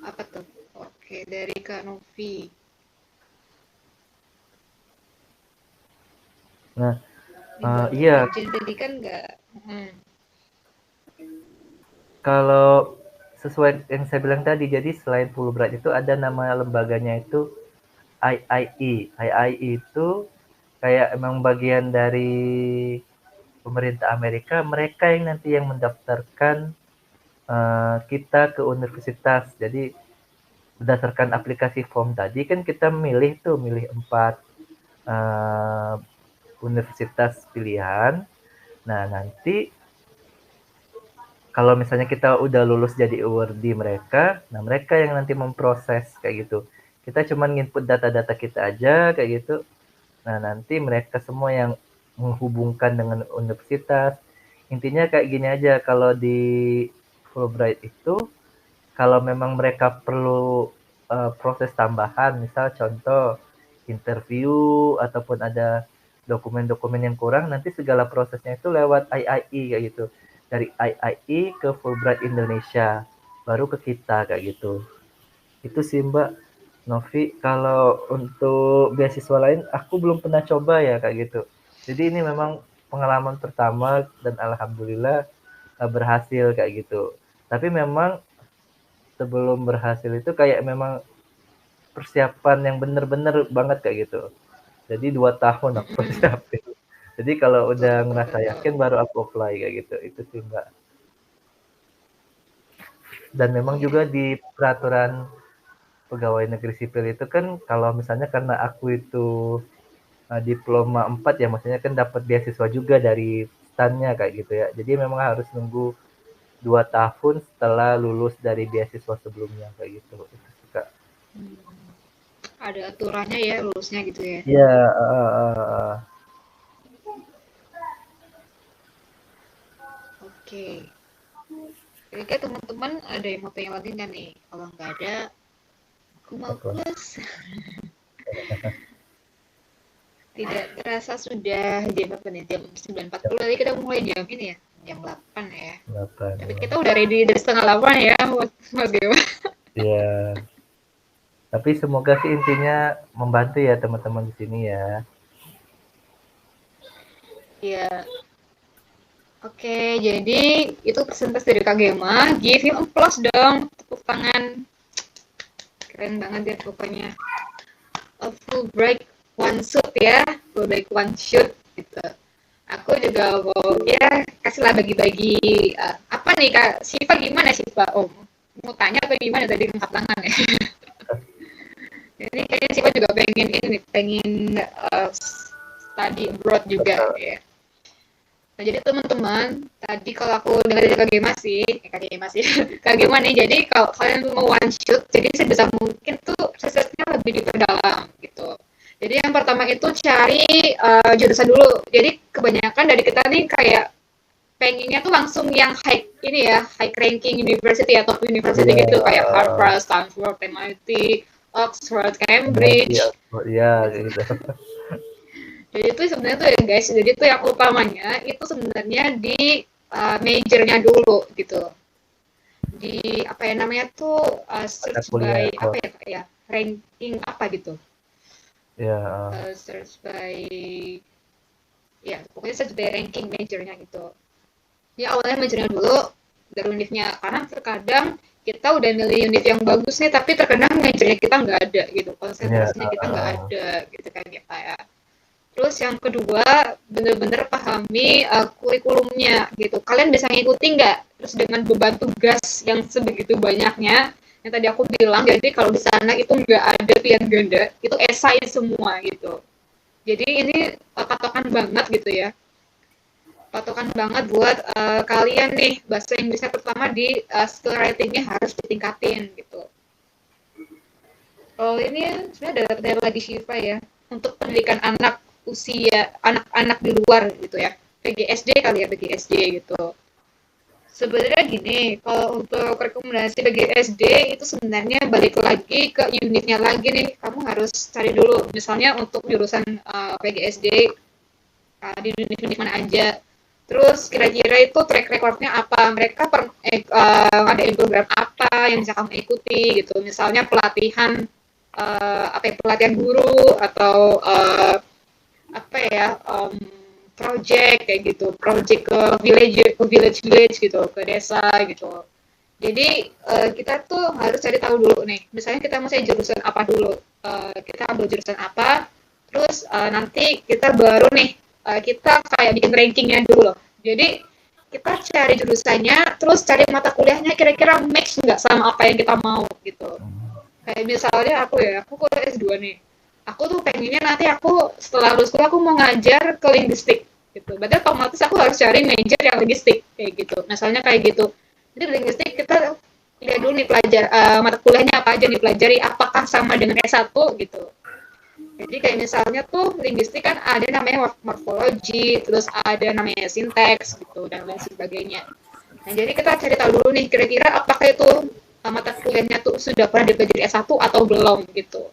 apa tuh? Oke, dari Kak Novi. Nah, iya. Jadi tadi kan nggak. Kalau sesuai yang saya bilang tadi, jadi selain Fulbright itu ada nama lembaganya itu IIE. IIE itu kayak emang bagian dari pemerintah Amerika, mereka yang nanti yang mendaftarkan kita ke universitas. Jadi berdasarkan aplikasi form tadi kan kita milih 4 universitas pilihan. Nah, nanti kalau misalnya kita udah lulus jadi awardee mereka, nah mereka yang nanti memproses kayak gitu. Kita cuma nginput data-data kita aja kayak gitu. Nah, nanti mereka semua yang menghubungkan dengan universitas. Intinya kayak gini aja, kalau di Fulbright itu, kalau memang mereka perlu proses tambahan, misal contoh interview ataupun ada dokumen-dokumen yang kurang, nanti segala prosesnya itu lewat IIE kayak gitu. Dari IIE ke Fulbright Indonesia, baru ke kita kayak gitu. Itu sih Mbak Novi. Kalau untuk beasiswa lain, aku belum pernah coba ya kayak gitu. Jadi ini memang pengalaman pertama dan alhamdulillah berhasil kayak gitu. Tapi memang sebelum berhasil itu kayak memang persiapan yang bener-bener banget kayak gitu. Jadi 2 tahun aku persiapin. Jadi kalau udah ngerasa yakin baru aku apply kayak gitu. Itu sih Mbak. Dan memang juga di peraturan pegawai negeri sipil itu kan kalau misalnya karena aku itu diploma 4 ya, maksudnya kan dapat beasiswa juga dari stannya kayak gitu ya. Jadi memang harus nunggu 2 tahun setelah lulus dari beasiswa sebelumnya kayak gitu. Itu suka. Ada aturannya ya lulusnya gitu ya. Iya, Oke. Kira-kira teman-teman ada yang mau tanya lagi nggak nih? Kalau nggak ada, aku mau close. Tidak terasa sudah jam berapa nih? Jam 9.40 tadi kita mulai jam ini ya? Jam 8 ya. 8. Tapi kita udah ready dari setengah 8 ya, Mas Dewa. Iya. Tapi semoga sih intinya membantu ya teman-teman di sini ya. Iya. Oke, jadi itu presentasi dari Kak Gema. Give him applause dong, tepuk tangan. Keren banget ya pokoknya. A Fulbright one shoot ya, Fulbright one shoot gitu. Aku juga mau ya kasihlah bagi-bagi apa nih Kak Siva, gimana Siva? Oh, mau tanya apa gimana tadi angkat tangan ya? Jadi kayaknya Siva juga pengen study abroad juga ya. Nah, jadi teman-teman, tadi kalau aku dengar dari Kak Gema sih, Kak Gema nih, jadi kalau kalian tuh mau one shoot, jadi sebisa mungkin tuh prosesnya lebih diperdalam gitu. Jadi yang pertama itu cari jurusan dulu. Jadi kebanyakan dari kita nih kayak pengennya tuh langsung yang high ranking university atau university gitu kayak Harvard, Stanford, MIT, Oxford, Cambridge. Iya, gitu. Jadi itu sebenarnya tuh ya guys, jadi tuh yang utamanya itu sebenarnya di majornya dulu gitu. Di apa ya namanya tuh search by apa ya ranking apa gitu. Ya. Search by ya pokoknya search by ranking majornya gitu. Ya awalnya majornya dulu dari unitnya, karena terkadang kita udah milih unit yang bagus nih tapi terkadang majornya kita nggak ada gitu, konsentrasinya kita nggak ada gitu kan ya. Terus yang kedua, benar-benar pahami kurikulumnya gitu. Kalian bisa ngikuti nggak? Terus dengan beban tugas yang sebegitu banyaknya, yang tadi aku bilang, jadi kalau di sana itu nggak ada pilihan ganda, itu esai semua gitu. Jadi ini patokan banget gitu ya. Patokan banget buat kalian nih, bahasa Inggrisnya pertama di skill writing-nya harus ditingkatin gitu. Kalau ini sebenarnya dari lagi Shiva ya, untuk pendidikan anak, usia anak-anak di luar gitu ya, PGSD kali ya, PGSD gitu. Sebenarnya gini, kalau untuk rekomendasi PGSD itu sebenarnya balik lagi ke unitnya lagi nih, kamu harus cari dulu misalnya untuk jurusan PGSD di unit-unit mana aja, terus kira-kira itu track recordnya apa, mereka ada program apa yang bisa kamu ikuti gitu, misalnya pelatihan pelatihan guru atau project kayak gitu, project ke village gitu, ke desa gitu. Jadi kita tuh harus cari tahu dulu nih, misalnya kita mau jurusan apa dulu, kita ambil jurusan apa, terus nanti kita baru nih kita kayak bikin rankingnya dulu loh. Jadi kita cari jurusannya, terus cari mata kuliahnya kira-kira match nggak sama apa yang kita mau gitu. Kayak misalnya aku kuliah S2 nih. Aku tuh pengennya nanti aku setelah lulus kuliah aku mau ngajar ke linguistik gitu. Berarti otomatis aku harus cari major yang linguistik kayak gitu. Misalnya kayak gitu. Jadi linguistik kita lihat dulu nih mata kuliahnya apa aja dipelajari, apakah sama dengan S1 gitu. Jadi kayak misalnya tuh linguistik kan ada namanya morfologi, terus ada namanya sinteks gitu dan lain sebagainya. Nah, jadi kita cari tahu dulu nih kira-kira apakah itu mata kuliahnya tuh sudah pernah dipelajari S1 atau belum gitu.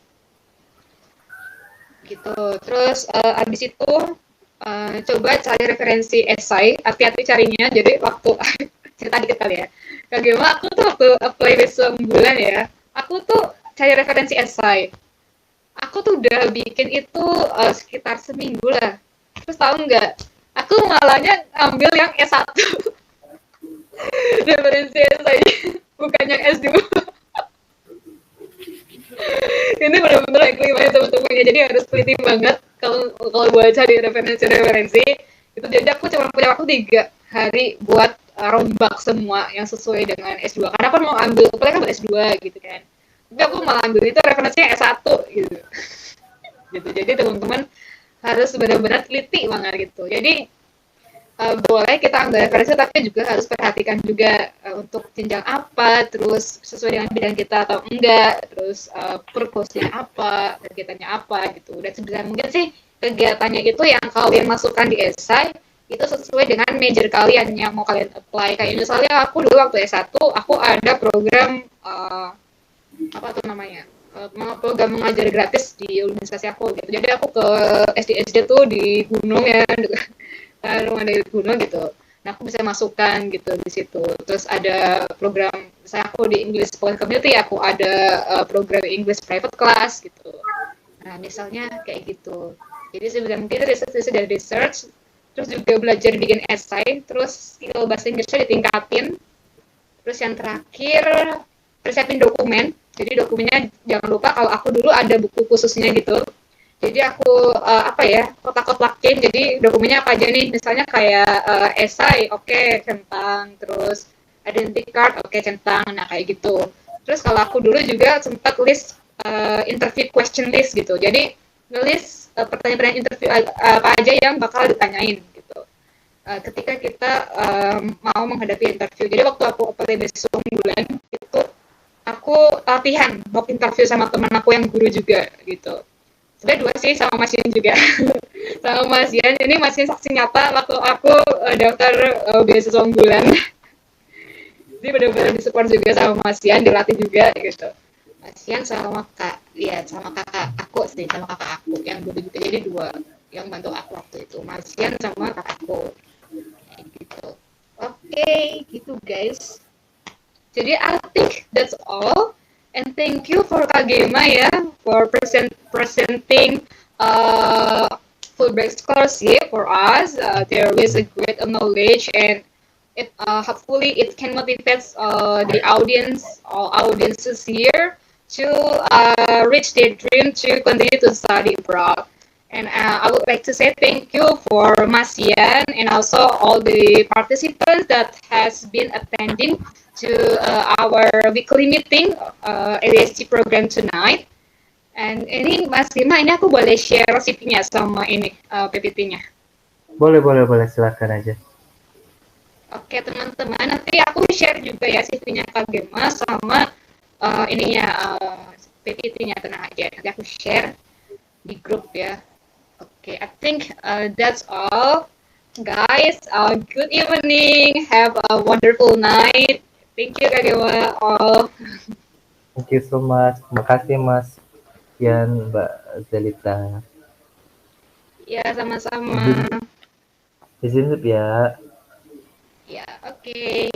Gitu. Terus abis itu coba cari referensi esai, hati-hati carinya. Jadi waktu cerita dikit kali ya. Kagema aku tuh waktu apply besok bulan ya, aku tuh cari referensi esai. Aku tuh udah bikin itu sekitar seminggu lah. Terus tahu nggak? Aku malahnya ambil yang S1. Referensi esai, bukan yang S2. Ini benar-benar banget teman-teman ya. Jadi harus teliti banget kalau buat cari referensi itu. Jadi aku cuma punya waktu 3 hari buat rombak semua yang sesuai dengan S2. Karena aku mau ambil S2 gitu kan. Tapi aku malah ambil itu referensinya S1 gitu. Gitu. Jadi teman-teman harus benar-benar teliti banget gitu. Jadi boleh kita ambil referensi, tapi juga harus perhatikan juga untuk jenjang apa, terus sesuai dengan bidang kita atau enggak, terus purpose-nya apa, kegiatannya apa gitu. Dan sebisa mungkin sih kegiatannya itu yang kalian masukkan di esai itu sesuai dengan major kalian yang mau kalian apply. Kayak misalnya aku dulu waktu S1 aku ada program apa tuh namanya, program mengajar gratis di organisasi aku gitu. Jadi aku ke SD tuh di gunung ya, rumah dari gunung gitu. Nah aku bisa masukkan gitu di situ. Terus ada program, misalnya aku di English Spoken Community, aku ada program English Private Class gitu. Nah misalnya kayak gitu. Jadi sebenarnya mungkin dari research, terus juga belajar bikin esai, terus skill bahasa Inggrisnya ditingkatin. Terus yang terakhir persiapin dokumen. Jadi dokumennya jangan lupa, kalau aku dulu ada buku khususnya gitu. Jadi aku kotak-kotakin. Jadi dokumennya apa aja nih? Misalnya kayak esai, oke, centang. Terus identity card, oke, centang. Nah kayak gitu. Terus kalau aku dulu juga sempat list interview question list gitu. Jadi ngelis pertanyaan-pertanyaan interview apa aja yang bakal ditanyain gitu. Ketika kita mau menghadapi interview. Jadi waktu aku apply besok bulan itu aku latihan mock interview sama teman aku yang guru juga gitu. Sebenarnya 2 sih, sama Mas Yan juga. Sama Mas Yan, ini Mas Yan saksi nyata waktu aku daftar beasiswa unggulan. Jadi benar-benar disupport juga sama Mas Yan, dilatih juga gitu. Mas Yan sama kakak aku sih, sama kakak aku yang guru juga. Jadi 2 yang bantu aku waktu itu, Mas Yan sama kakakku. Kayak gitu. Oke, gitu guys. Jadi I think that's all, and thank you for Kagema ya for presenting Fulbright scholarship for us. There is a great knowledge, and it hopefully it can motivate the audiences here to reach their dream to continue to study abroad. And I would like to say thank you for Mas Yan and also all the participants that has been attending to our weekly meeting ADSC program tonight. And ini Mas Bima, ini aku boleh share CV-nya sama ini PPT-nya. Boleh, silakan aja. Oke teman-teman, nanti aku share juga ya CV-nya Kak Gema sama PPT-nya, tenang aja. Nanti aku share di grup ya. Oke, I think that's all. Guys, good evening. Have a wonderful night. Thank you Kak Gema all. Thank you so much. Terima kasih Mas Yan, Mbak Zelita. Ya, sama-sama. Izin ya. Ya, oke.